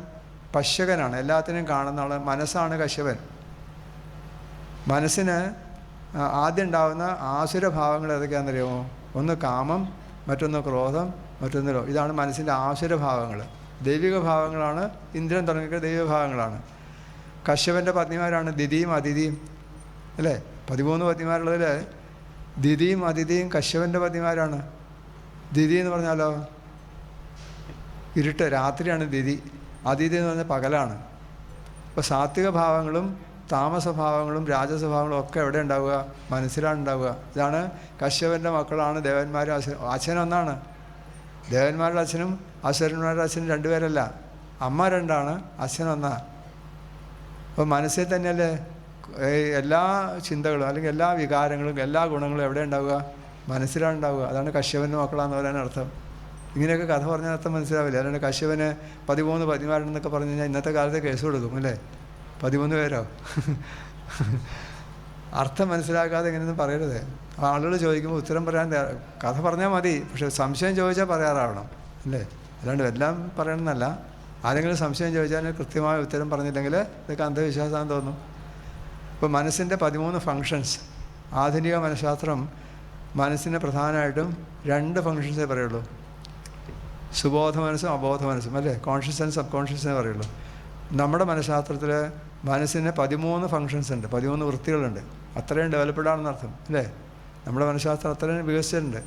പശ്യകനാണ്, എല്ലാത്തിനെയും കാണുന്ന ആൾ. മനസ്സാണ് കശ്യപൻ. മനസ്സിന് ആദ്യം ഉണ്ടാകുന്ന ആസുരഭാവങ്ങൾ ഏതൊക്കെയാണെന്നറിയാമോ? ഒന്ന് കാമം, മറ്റൊന്ന് ക്രോധം, മറ്റൊന്ന് ലോഭം. ഇതാണ് മനസ്സിൻ്റെ ആസുരഭാവങ്ങൾ. ദൈവിക ഭാവങ്ങളാണ്, ഇന്ദ്രൻ തുടങ്ങിയ ദൈവഭാവങ്ങളാണ്. കശ്യപൻ്റെ പത്നിമാരാണ് ദിതിയും അതിഥിയും, അല്ലേ? 13 പത്നിമാരുള്ളതിൽ ദിതിയും അതിഥിയും കശ്യപൻ്റെ പത്നിമാരാണ്. ദിതി എന്ന് പറഞ്ഞാലോ ഇരുട്ട്, രാത്രിയാണ് ദിതി. അതിഥി എന്ന് പറഞ്ഞാൽ പകലാണ്. അപ്പോൾ സാത്വിക ഭാവങ്ങളും താമസഭാവങ്ങളും രാജസ്വഭാവങ്ങളും ഒക്കെ എവിടെ ഉണ്ടാവുക? മനസ്സിലാണ് ഉണ്ടാവുക. ഇതാണ് കശ്യപൻ്റെ മക്കളാണ് ദേവന്മാരും അച്ഛനൊന്നാണ്. ദേവന്മാരുടെ അച്ഛനും അസുരന്മാരുടെ അച്ഛനും 2 പേരല്ല, അമ്മ 2ആണ്, അച്ഛനൊന്നാ. അപ്പോൾ മനസ്സിൽ തന്നെയല്ലേ എല്ലാ ചിന്തകളും അല്ലെങ്കിൽ എല്ലാ വികാരങ്ങളും എല്ലാ ഗുണങ്ങളും എവിടെ ഉണ്ടാവുക? മനസ്സിലാണ് ഉണ്ടാവുക. അതാണ് കശ്യപൻ്റെ മക്കളാന്ന് പറയാൻ അർത്ഥം. ഇങ്ങനെയൊക്കെ കഥ പറഞ്ഞാൽ അർത്ഥം മനസ്സിലാവില്ല. അല്ലാണ്ട് കശ്യപന് 13 പത്നിമാരുണ്ടെന്നൊക്കെ പറഞ്ഞു കഴിഞ്ഞാൽ ഇന്നത്തെ കാലത്തെ കേസ് കൊടുക്കും, അല്ലേ? 13 പേരോ? അർത്ഥം മനസ്സിലാക്കാതെ എങ്ങനെയൊന്നും പറയരുത്. ആളുകൾ ചോദിക്കുമ്പോൾ ഉത്തരം പറയാൻ കഥ പറഞ്ഞാൽ മതി, പക്ഷെ സംശയം ചോദിച്ചാൽ പറയാറാവണം, അല്ലേ? അല്ലാണ്ട് എല്ലാം പറയണമെന്നല്ല. ആരെങ്കിലും സംശയം ചോദിച്ചാൽ കൃത്യമായ ഉത്തരം പറഞ്ഞില്ലെങ്കിൽ ഇതൊക്കെ അന്ധവിശ്വാസമാണെന്ന് തോന്നും. ഇപ്പോൾ മനസ്സിൻ്റെ 13 ഫങ്ഷൻസ്. ആധുനിക മനഃശാസ്ത്രം മനസ്സിന് പ്രധാനമായിട്ടും 2 ഫങ്ഷൻസേ പറയുള്ളൂ. സുബോധ മനസ്സും അബോധ മനസ്സും, അല്ലേ? കോൺഷ്യസ് ആൻഡ് സബ് കോൺഷ്യസ് എന്നേ പറയുള്ളൂ. നമ്മുടെ മനഃശാസ്ത്രത്തിൽ മനസ്സിന് 13 ഫങ്ഷൻസ് ഉണ്ട്, 13 വൃത്തികളുണ്ട്. അത്രയും ഡെവലപ്ഡ് ആണെന്ന് അർത്ഥം, അല്ലേ? നമ്മുടെ മനഃശാസ്ത്രം അത്രയും വികസിച്ചിട്ടുണ്ട്.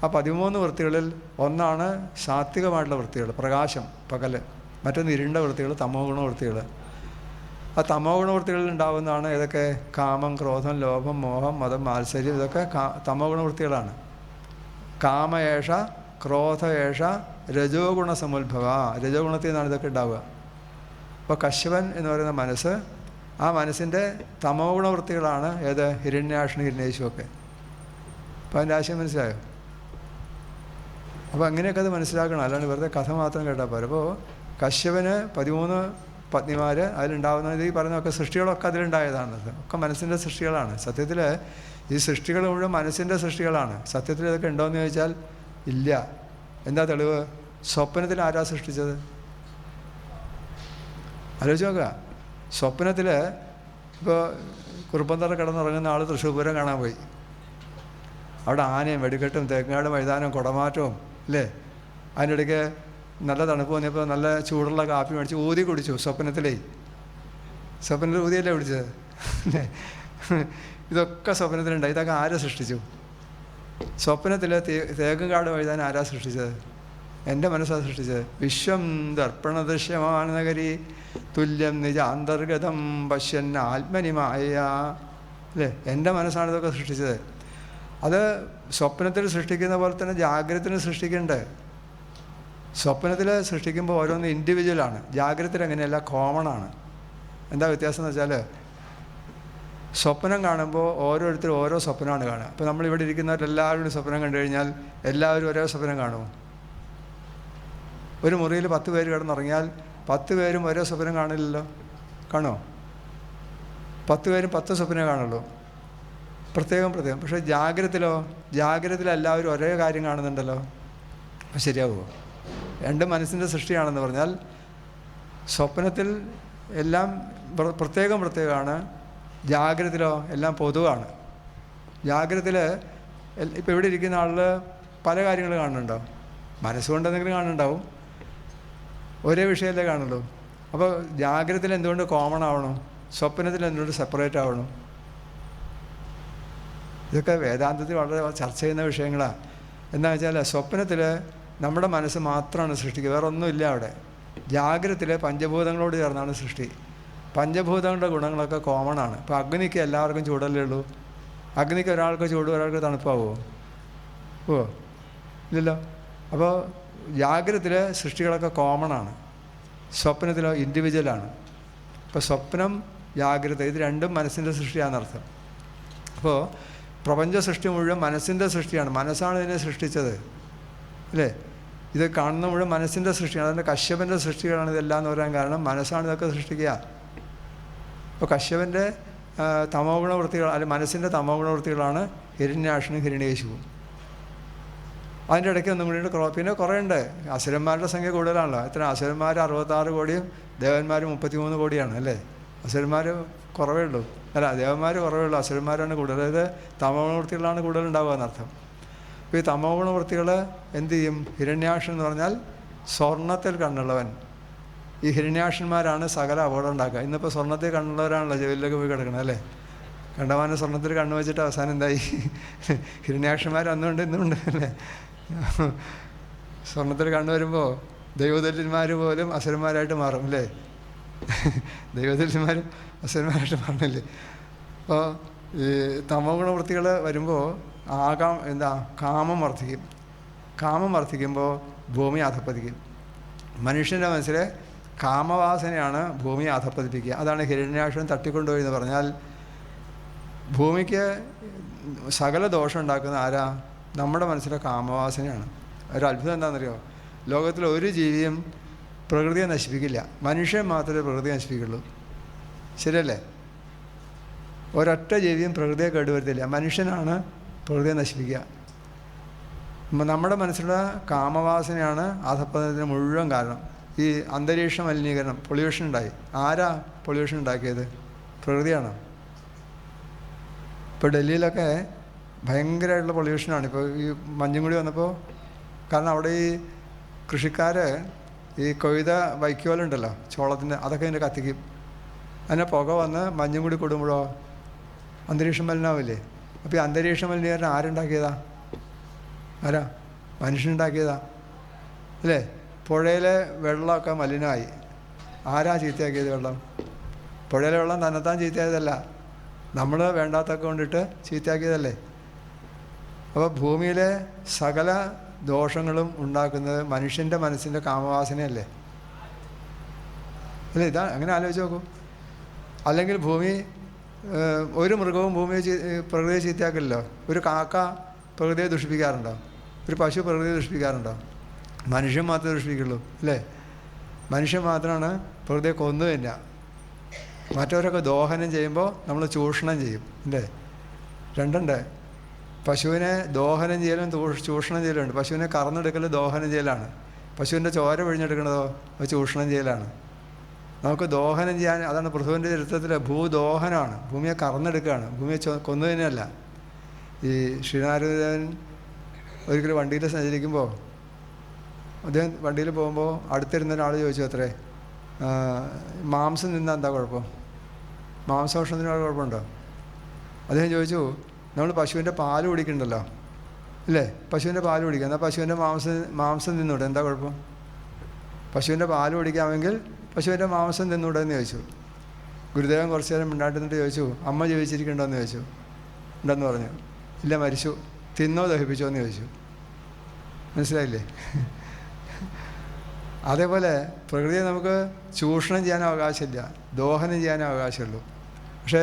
ആ 13 വൃത്തികളിൽ ഒന്നാണ് സാത്വികമായിട്ടുള്ള വൃത്തികൾ. പ്രകാശം, പകൽ. മറ്റൊന്ന് ഇരുണ്ട വൃത്തികൾ, തമോ ഗുണവൃത്തികൾ. ആ തമോ ഗുണവൃത്തികളിൽ ഉണ്ടാകുന്നതാണ് ഏതൊക്കെ? കാമം, ക്രോധം, ലോഭം, മോഹം, മതം, മാത്സര്യം. ഇതൊക്കെ തമോ ഗുണവൃത്തികളാണ്. കാമയേഷ ക്രോധയേഷ രജോ ഗുണ സമുദ്ഭവ. രജോ ഗുണത്തിൽ നിന്നാണ് ഇതൊക്കെ ഉണ്ടാവുക. അപ്പോൾ കശ്യപൻ എന്ന് പറയുന്ന മനസ്സ്, ആ മനസ്സിൻ്റെ തമോ ഗുണവൃത്തികളാണ് ഏത്? ഹിരണ്യാക്ഷൻ, ഹിരണ്യേശുവൊക്കെ. അപ്പോൾ അതിൻ്റെ ആശയം മനസ്സിലായോ? അപ്പോൾ അങ്ങനെയൊക്കെ അത് മനസ്സിലാക്കണം, അല്ലാണ്ട് വെറുതെ കഥ മാത്രം കേട്ടാൽ പോരെ. അപ്പോൾ കശ്യപന് 13 പത്നിമാർ, അതിലുണ്ടാകുന്നത് ഈ പറയുന്നതൊക്കെ സൃഷ്ടികളൊക്കെ അതിലുണ്ടായതാണ്. ഒക്കെ മനസ്സിൻ്റെ സൃഷ്ടികളാണ്. സത്യത്തിൽ ഈ സൃഷ്ടികൾ മുഴുവൻ മനസ്സിൻ്റെ സൃഷ്ടികളാണ്. സത്യത്തിൽ ഇതൊക്കെ ഉണ്ടോയെന്ന് ചോദിച്ചാൽ ഇല്ല. എന്താ തെളിവ്? സ്വപ്നത്തിൽ ആരാ സൃഷ്ടിച്ചത്? ആലോചിച്ച് നോക്കുക. സ്വപ്നത്തിൽ ഇപ്പോൾ കുറുപ്പന്തറ കിടന്നുറങ്ങുന്ന ആൾ തൃശ്ശൂർ പൂരം കാണാൻ പോയി. അവിടെ ആനയും വെടിക്കെട്ടും തേങ്ങാട് മൈതാനവും കുടമാറ്റവും അല്ലേ? അതിൻ്റെ ഇടയ്ക്ക് നല്ല തണുപ്പ് വന്നപ്പോൾ നല്ല ചൂടുള്ള കാപ്പി മേടിച്ച് ഊതി കുടിച്ചു. സ്വപ്നത്തിൽ ഊതിയല്ലേ കുടിച്ചത്? ഇതൊക്കെ സ്വപ്നത്തിലുണ്ടായി. ഇതൊക്കെ ആരെ സൃഷ്ടിച്ചു? സ്വപ്നത്തിൽ തേക്കുംകാട് മൈതാനം ആരാ സൃഷ്ടിച്ചത്? എൻ്റെ മനസ്സാണ് സൃഷ്ടിച്ചത്. വിശ്വം ദർപ്പണദൃശ്യമാണ് നഗരി തുല്യം നിജ അന്തർഗതം പശ്യൻ ആത്മനിമായ അല്ലേ? എൻ്റെ മനസ്സാണ് ഇതൊക്കെ സൃഷ്ടിച്ചത്. അത് സ്വപ്നത്തിൽ സൃഷ്ടിക്കുന്ന പോലെ തന്നെ ജാഗ്രതത്തിന് സൃഷ്ടിക്കുന്നുണ്ട്. സ്വപ്നത്തിൽ സൃഷ്ടിക്കുമ്പോൾ ഓരോന്ന് ഇൻഡിവിജ്വലാണ്. ജാഗ്രതയിൽ അങ്ങനെയല്ല, കോമൺ ആണ്. എന്താ വ്യത്യാസം എന്ന് വെച്ചാൽ, സ്വപ്നം കാണുമ്പോൾ ഓരോരുത്തരും ഓരോ സ്വപ്നമാണ് കാണുക. അപ്പോൾ നമ്മളിവിടെ ഇരിക്കുന്നവരെല്ലാവരും സ്വപ്നം കണ്ടു കഴിഞ്ഞാൽ എല്ലാവരും ഒരേ സ്വപ്നം കാണുമോ? ഒരു മുറിയിൽ 10 പേര് കിടന്നുറങ്ങിയാൽ 10 പേരും ഒരേ സ്വപ്നം കാണില്ലല്ലോ. കാണുമോ? 10 പേരും 10 സ്വപ്നം കാണുള്ളൂ, പ്രത്യേകം. പക്ഷേ ജാഗ്രതയിൽ എല്ലാവരും ഒരേ കാര്യം കാണുന്നുണ്ടല്ലോ. അപ്പം ശരിയാവുമോ? രണ്ട് മനസ്സിൻ്റെ സൃഷ്ടിയാണെന്ന് പറഞ്ഞാൽ സ്വപ്നത്തിൽ എല്ലാം പ്രത്യേകമാണ്, ജാഗ്രതയിലോ എല്ലാം പൊതുവാണ്. ജാഗ്രതയിൽ ഇപ്പോൾ ഇവിടെ ഇരിക്കുന്ന ആളിൽ പല കാര്യങ്ങൾ കാണുന്നുണ്ടോ? മനസ്സുകൊണ്ട് എന്തെങ്കിലും കാണുന്നുണ്ടാവും, ഒരേ വിഷയമല്ലേ കാണുള്ളൂ. അപ്പോൾ ജാഗ്രതയിൽ എന്തുകൊണ്ട് കോമൺ ആവണം? സ്വപ്നത്തിൽ എന്തുകൊണ്ട് സെപ്പറേറ്റ് ആവണം? ഇതൊക്കെ വേദാന്തത്തിൽ വളരെ ചർച്ച ചെയ്യുന്ന വിഷയങ്ങളാണ്. എന്താ വെച്ചാൽ സ്വപ്നത്തിൽ നമ്മുടെ മനസ്സ് മാത്രമാണ് സൃഷ്ടിക്കുക, വേറെ ഒന്നുമില്ല അവിടെ. ജാഗ്രതത്തിൽ പഞ്ചഭൂതങ്ങളോട് ചേർന്നാണ് സൃഷ്ടി. പഞ്ചഭൂതങ്ങളുടെ ഗുണങ്ങളൊക്കെ കോമൺ ആണ്. ഇപ്പോൾ അഗ്നിക്ക് എല്ലാവർക്കും ചൂടല്ലേ ഉള്ളൂ. അഗ്നിക്ക് ഒരാൾക്ക് ചൂട് ഒരാൾക്ക് തണുപ്പാവുമോ? ഇല്ലല്ലോ. അപ്പോൾ ജാഗ്രതത്തിലെ സൃഷ്ടികളൊക്കെ കോമൺ ആണ്, സ്വപ്നത്തിലോ ഇൻഡിവിജ്വലാണ്. ഇപ്പോൾ സ്വപ്നം ജാഗ്രത ഇത് രണ്ടും മനസ്സിൻ്റെ സൃഷ്ടിയാണെന്നർത്ഥം. അപ്പോൾ പ്രപഞ്ച സൃഷ്ടി മുഴുവൻ മനസ്സിൻ്റെ സൃഷ്ടിയാണ്. മനസ്സാണ് ഇതിനെ സൃഷ്ടിച്ചത് അല്ലേ? ഇത് കാണുന്ന മുഴുവൻ മനസ്സിൻ്റെ സൃഷ്ടിയാണ്. അതിൻ്റെ കശ്യപൻ്റെ സൃഷ്ടികളാണ് ഇതെല്ലാം എന്ന് പറയാൻ കാരണം മനസ്സാണ് ഇതൊക്കെ സൃഷ്ടിക്കുക. അപ്പോൾ കശ്യപൻ്റെ തമോ ഗുണവൃത്തികൾ അല്ലെങ്കിൽ മനസ്സിൻ്റെ തമോ ഗുണവൃത്തികളാണ് ഹിരണ്യാക്ഷനും ഹിരണ്യേശുവും. അതിൻ്റെ ഇടയ്ക്ക് ഒന്നും കൂടി പിന്നെ കുറേ ഉണ്ട്. അസുരന്മാരുടെ സംഖ്യ കൂടുതലാണല്ലോ. എത്ര അസുരന്മാർ? 66 കോടിയും ദേവന്മാർ 33 കോടിയാണ് അല്ലേ? അസുരന്മാർ കുറവേ ഉള്ളൂ, അല്ല ദേവന്മാർ കുറവേ ഉള്ളൂ, അസുരന്മാരാണ് കൂടുതൽ. അതായത് തമോ ഗുണവൃത്തികളാണ് കൂടുതൽ ഉണ്ടാവുക എന്നർത്ഥം. അപ്പോൾ ഈ തമോ ഗുണവൃത്തികൾ എന്ത് ചെയ്യും? ഹിരണ്യാക്ഷൻ എന്ന് പറഞ്ഞാൽ സ്വർണ്ണത്തിൽ കണ്ണുള്ളവൻ. ഈ ഹിരണ്യാക്ഷന്മാരാണ് സകല അപകടം ഉണ്ടാക്കുക. ഇന്നിപ്പോൾ സ്വർണ്ണത്തിൽ കണ്ണുള്ളവരാണല്ലോ ജയിലിലൊക്കെ പോയി കിടക്കണം അല്ലേ? കണ്ടമാനം സ്വർണ്ണത്തിൽ കണ്ണു വെച്ചിട്ട് അവസാനം എന്തായി? ഹിരണ്യാക്ഷന്മാർ അന്നുണ്ട് ഇന്നുണ്ട് അല്ലേ? സ്വർണ്ണത്തിൽ കണ്ണു വരുമ്പോൾ ദൈവദല്യന്മാർ പോലും അസുരന്മാരായിട്ട് മാറും അല്ലേ? ദൈവദല്യന്മാരും അസുരന്മാരായിട്ട് മാറണില്ലേ? അപ്പോൾ ഈ തമോ ഗുണവൃത്തികൾ വരുമ്പോൾ കാമം വർദ്ധിക്കും. കാമം വർദ്ധിക്കുമ്പോൾ ഭൂമി അധപ്പതിക്കും. മനുഷ്യൻ്റെ മനസ്സിൽ കാമവാസനയാണ് ഭൂമിയെ അധപ്പതിപ്പിക്കുക. അതാണ് ഹിരണ്യാക്ഷൻ തട്ടിക്കൊണ്ടുപോയി എന്ന് പറഞ്ഞാൽ ഭൂമിക്ക് സകല ദോഷം ഉണ്ടാക്കുന്ന ആരാ? നമ്മുടെ മനസ്സിലെ കാമവാസനയാണ്. ഒരു അത്ഭുതം എന്താണെന്നറിയോ? ലോകത്തിൽ ഒരു ജീവിയും പ്രകൃതിയെ നശിപ്പിക്കില്ല, മനുഷ്യൻ മാത്രമേ പ്രകൃതിയെ നശിപ്പിക്കുള്ളൂ. ശരിയല്ലേ? ഒരൊറ്റ ജീവിയും പ്രകൃതിയെ കേടുവരുത്തില്ല, മനുഷ്യനാണ് പ്രകൃതിയെ നശിപ്പിക്കുക. നമ്മുടെ മനസ്സിലുള്ള കാമവാസനയാണ് അധപ്പതനത്തിന് മുഴുവൻ കാരണം. ഈ അന്തരീക്ഷ മലിനീകരണം, പൊല്യൂഷൻ ഉണ്ടായി. ആരാ പൊല്യൂഷൻ ഉണ്ടാക്കിയത്? പ്രകൃതിയാണോ? ഇപ്പോൾ ഡൽഹിയിലൊക്കെ ഭയങ്കരമായിട്ടുള്ള പൊല്യൂഷനാണ്. ഇപ്പോൾ ഈ മഞ്ഞും കൂടി വന്നപ്പോൾ, കാരണം അവിടെ ഈ കൃഷിക്കാർ ഈ കൊയ്ത വൈക്കോലുണ്ടല്ലോ ചോളത്തിൻ്റെ, അതൊക്കെ ഇതിൻ്റെ കത്തിക്കും. അതിനെ പുക വന്ന് മഞ്ഞും കൂടി കൊടുക്കുമ്പോഴോ അന്തരീക്ഷം മലിനാവില്ലേ? അപ്പോൾ ഈ അന്തരീക്ഷ മലിനീകരണം ആരുണ്ടാക്കിയതാ? ആരാ? മനുഷ്യനുണ്ടാക്കിയതാ അല്ലേ? പുഴയിലെ വെള്ളമൊക്കെ മലിനമായി. ആരാ ചീത്തയാക്കിയത് വെള്ളം? പുഴയിലെ വെള്ളം തന്നെത്താൻ ചീത്തയായതല്ല, നമ്മൾ വേണ്ടാത്തൊക്കെ കൊണ്ടിട്ട് ചീത്തയാക്കിയതല്ലേ. അപ്പോൾ ഭൂമിയിലെ സകല ദോഷങ്ങളും ഉണ്ടാക്കുന്നത് മനുഷ്യൻ്റെ മനസ്സിൻ്റെ കാമവാസനയല്ലേ. അല്ലേ? ഇതാ അങ്ങനെ ആലോചിച്ച് നോക്കൂ. അല്ലെങ്കിൽ ഭൂമി, ഒരു മൃഗവും പ്രകൃതിയെ ചീത്തയാക്കില്ലല്ലോ. ഒരു കാക്ക പ്രകൃതിയെ ദുഷിപ്പിക്കാറുണ്ടോ? ഒരു പശു പ്രകൃതിയെ ദുഷിപ്പിക്കാറുണ്ടോ? മനുഷ്യൻ മാത്രമേ ദുഷിപ്പിക്കുള്ളൂ അല്ലേ. മനുഷ്യൻ മാത്രമാണ് പ്രകൃതിയെ കൊന്നു തന്നെ. മറ്റവരൊക്കെ ദോഹനം ചെയ്യുമ്പോൾ നമ്മൾ ചൂഷണം ചെയ്യും അല്ലേ. രണ്ടുണ്ട്. പശുവിനെ ദോഹനം ചെയ്യലും ചൂഷണം ചെയ്യലുണ്ട്. പശുവിനെ കറന്നെടുക്കൽ ദോഹനം ചെയ്യലാണ്. പശുവിൻ്റെ ചോര പിഴിഞ്ഞെടുക്കുന്നതോ അത് ചൂഷണം ചെയ്യലാണ്. നമുക്ക് ദോഹനം ചെയ്യാൻ, അതാണ് പൃഥുവിൻ്റെ ചരിത്രത്തിൽ ഭൂദോഹനമാണ്. ഭൂമിയെ കറന്നെടുക്കുകയാണ്, ഭൂമിയെ കൊന്നു തന്നെയല്ല. ഈ ശ്രീനാരായണദേവൻ ഒരിക്കലും വണ്ടിയിൽ സഞ്ചരിക്കുമ്പോൾ അദ്ദേഹം വണ്ടിയിൽ പോകുമ്പോൾ അടുത്തിരുന്ന ഒരാൾ ചോദിച്ചു അത്രേ, മാംസം നിന്നാൽ എന്താ കുഴപ്പം? മാംസഭക്ഷണത്തിനോട് കുഴപ്പമുണ്ടോ? അദ്ദേഹം ചോദിച്ചു, നമ്മൾ പശുവിൻ്റെ പാല് കുടിക്കണ്ടല്ലോ ഇല്ലേ, പശുവിൻ്റെ പാല് കുടിക്കുക, എന്നാൽ പശുവിൻ്റെ മാംസം തിന്നൂടെ, എന്താ കുഴപ്പം? പശുവിൻ്റെ പാല് കുടിക്കാമെങ്കിൽ പശുവിൻ്റെ മാംസം തിന്നൂടെ എന്ന് ചോദിച്ചു. ഗുരുദേവൻ കുറച്ച് നേരം മിണ്ടാട്ടിന്നിട്ട് ചോദിച്ചു, അമ്മ ജീവിച്ചിരിക്കണ്ടോ എന്ന് ചോദിച്ചു. ഉണ്ടെന്ന് പറഞ്ഞു. ഇല്ല, മരിച്ചു. തിന്നോ ദഹിപ്പിച്ചോ എന്ന് ചോദിച്ചു. മനസ്സിലായില്ലേ? അതേപോലെ പ്രകൃതിയെ നമുക്ക് ചൂഷണം ചെയ്യാൻ അവകാശമില്ല, ദോഹനം ചെയ്യാനേ അവകാശമുള്ളൂ. പക്ഷേ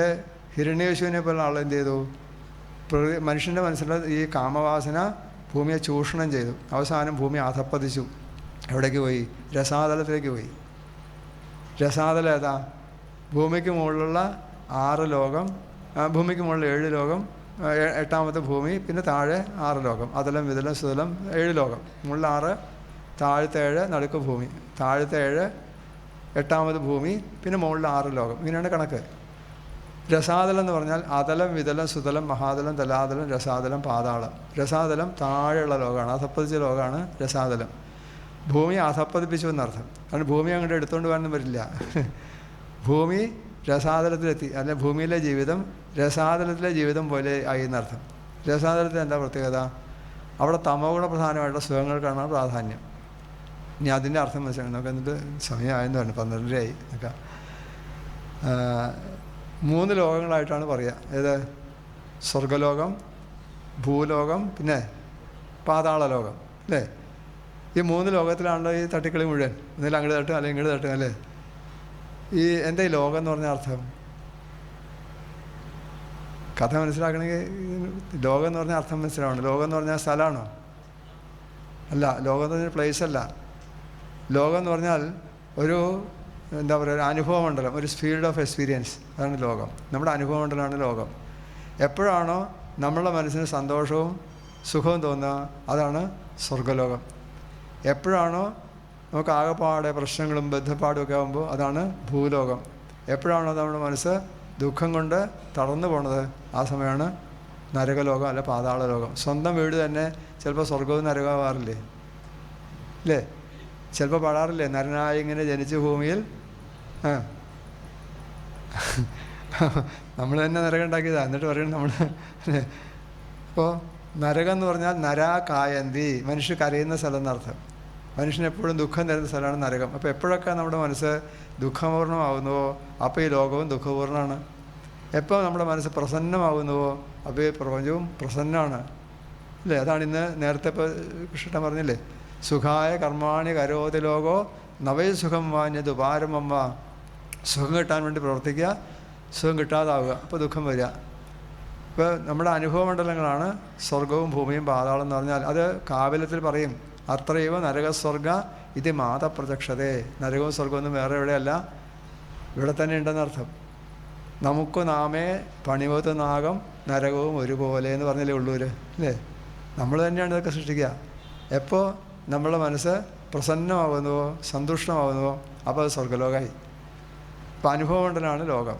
ഹിരണ്യകശിപുവിനെ പോലുള്ള ആൾ എന്ത് ചെയ്തു? പ്രകൃതി, മനുഷ്യൻ്റെ മനസ്സിലുള്ള ഈ കാമവാസന ഭൂമിയെ ചൂഷണം ചെയ്തു. അവസാനം ഭൂമി അധപ്പതിച്ചു. എവിടേക്ക് പോയി? രസാതലത്തിലേക്ക് പോയി. രസാതലം ഏതാ? ഭൂമിക്ക് മുകളിലുള്ള 6 ലോകം, ഭൂമിക്ക് മുകളിൽ 7 ലോകം, 8ാമത്തെ ഭൂമി, പിന്നെ താഴെ 6 ലോകം. അതലം വിതലം സുതലം 7 ലോകം. മുകളിൽ 6, താഴത്തെ 7, നടുക്ക് ഭൂമി. താഴത്തെ 7, 8ാമത് ഭൂമി, പിന്നെ മുകളിൽ 6 ലോകം. ഇങ്ങനെയാണ് കണക്ക്. രസാതലം എന്ന് പറഞ്ഞാൽ അതലം വിതലം സുതലം മഹാതലം തലാതലം രസാതലം പാതാളം. രസാതലം താഴെയുള്ള ലോകമാണ്, അധപ്പതിച്ച ലോകമാണ് രസാതലം. ഭൂമി അധപ്പതിപ്പിച്ചു എന്നർത്ഥം. കാരണം ഭൂമി അങ്ങോട്ട് എടുത്തുകൊണ്ട് പോകാനൊന്നും പറ്റില്ല. ഭൂമി രസാതലത്തിലെത്തി, അല്ലെ ഭൂമിയിലെ ജീവിതം രസാതലത്തിലെ ജീവിതം പോലെ ആയി എന്നർത്ഥം. രസാതലത്തിൽ എന്താ പ്രത്യേകത? അവിടെ തമോ ഗുണ പ്രധാനമായിട്ടുള്ള സുഖങ്ങൾക്കാണ് പ്രാധാന്യം. ഇനി അതിൻ്റെ അർത്ഥം മനസ്സിലാക്കണം. നമുക്ക് എന്നിട്ട് സമയമായെന്ന് പറഞ്ഞു, 12:30 എന്നൊക്കെ. 3 ലോകങ്ങളായിട്ടാണ് പറയുക. ഏത്? സ്വർഗലോകം, ഭൂലോകം, പിന്നെ പാതാള ലോകം അല്ലേ. ഈ 3 ലോകത്തിലാണല്ലോ ഈ തട്ടിക്കളി മുഴുവൻ. ഒന്നിൽ അങ്ങോട്ട് തട്ടും അല്ലെങ്കിൽ ഇങ്ങോട്ട് തട്ടും അല്ലേ. ഈ എന്താ ഈ ലോകം എന്ന് പറഞ്ഞ അർത്ഥം? കഥ മനസ്സിലാക്കണമെങ്കിൽ ലോകം എന്ന് പറഞ്ഞ അർത്ഥം മനസ്സിലാവണം. ലോകം എന്ന് പറഞ്ഞാൽ സ്ഥലമാണോ? അല്ല. ലോകം എന്ന് പറഞ്ഞാൽ പ്ലേസ് അല്ല. ലോകം എന്ന് പറഞ്ഞാൽ ഒരു എന്താ പറയുക, ഒരു അനുഭവമണ്ഡലം, ഒരു ഫീൽഡ് ഓഫ് എക്സ്പീരിയൻസ്. അതാണ് ലോകം. നമ്മുടെ അനുഭവമണ്ഡലമാണ് ലോകം. എപ്പോഴാണോ നമ്മളുടെ മനസ്സിന് സന്തോഷവും സുഖവും തോന്നുക, അതാണ് സ്വർഗലോകം. എപ്പോഴാണോ നമുക്ക് ആകെപ്പാടെ പ്രശ്നങ്ങളും ബന്ധപ്പാടും ഒക്കെ ആകുമ്പോൾ, അതാണ് ഭൂലോകം. എപ്പോഴാണോ നമ്മുടെ മനസ്സ് ദുഃഖം കൊണ്ട് തളർന്നു പോണത്, ആ സമയമാണ് നരകലോകം, അല്ല പാതാള ലോകം. സ്വന്തം വീട് തന്നെ ചിലപ്പോൾ സ്വർഗവും നരകമാവാറില്ലേ അല്ലേ? ചിലപ്പോൾ പാടാറില്ലേ, നരനായി ഇങ്ങനെ ജനിച്ച ഭൂമിയിൽ നമ്മൾ തന്നെ നരകം ഉണ്ടാക്കിയതാണ്, എന്നിട്ട് പറയണം നമ്മൾ. അപ്പോൾ നരകം എന്ന് പറഞ്ഞാൽ നരാകായന്തി, മനുഷ്യ കരയുന്ന സ്ഥലം എന്നർത്ഥം. മനുഷ്യനെപ്പോഴും ദുഃഖം തരുന്ന സ്ഥലമാണ് നരകം. അപ്പോൾ എപ്പോഴൊക്കെ നമ്മുടെ മനസ്സ് ദുഃഖപൂർണ്ണമാകുന്നുവോ, അപ്പോൾ ഈ ലോകവും ദുഃഖപൂർണ്ണമാണ്. എപ്പോൾ നമ്മുടെ മനസ്സ് പ്രസന്നമാകുന്നുവോ, അപ്പോൾ ഈ പ്രപഞ്ചവും പ്രസന്നമാണ് അല്ലേ. അതാണ് ഇന്ന് നേരത്തെ ഇപ്പോൾ കൃഷ്ണൻ പറഞ്ഞില്ലേ, സുഖായ കർമാണി കരോതി ലോകോ നവൈ സുഖം വാഞ്ഞത് ഉപാരമമ്മ. സുഖം കിട്ടാൻ വേണ്ടി പ്രവർത്തിക്കുക, സുഖം കിട്ടാതാവുക, അപ്പോൾ ദുഃഖം വരിക. ഇപ്പോൾ നമ്മുടെ അനുഭവമണ്ഡലങ്ങളാണ് സ്വർഗവും ഭൂമിയും പാതാളം എന്ന് പറഞ്ഞാൽ. അത് കാവ്യത്തിൽ പറയും, അത്രയോ നരകസ്വർഗ ഇത് മാതപ്രത്യക്ഷതേ. നരകവും സ്വർഗമൊന്നും വേറെ എവിടെയല്ല, ഇവിടെ തന്നെ ഉണ്ടെന്നർത്ഥം. നമുക്ക് നാമേ പണിവത്ത് നാഗം നരകവും ഒരുപോലെ എന്ന് പറഞ്ഞല്ലേ ഉള്ളൂര് അല്ലേ. നമ്മൾ തന്നെയാണ് ഇതൊക്കെ സൃഷ്ടിക്കുക. എപ്പോൾ നമ്മളുടെ മനസ്സ് പ്രസന്നമാകുന്നുവോ, സന്തുഷ്ടമാകുന്നുവോ, അപ്പോൾ അത് സ്വർഗലോകമായി. ഇപ്പോൾ അനുഭവമണ്ഡലമാണ് ലോകം.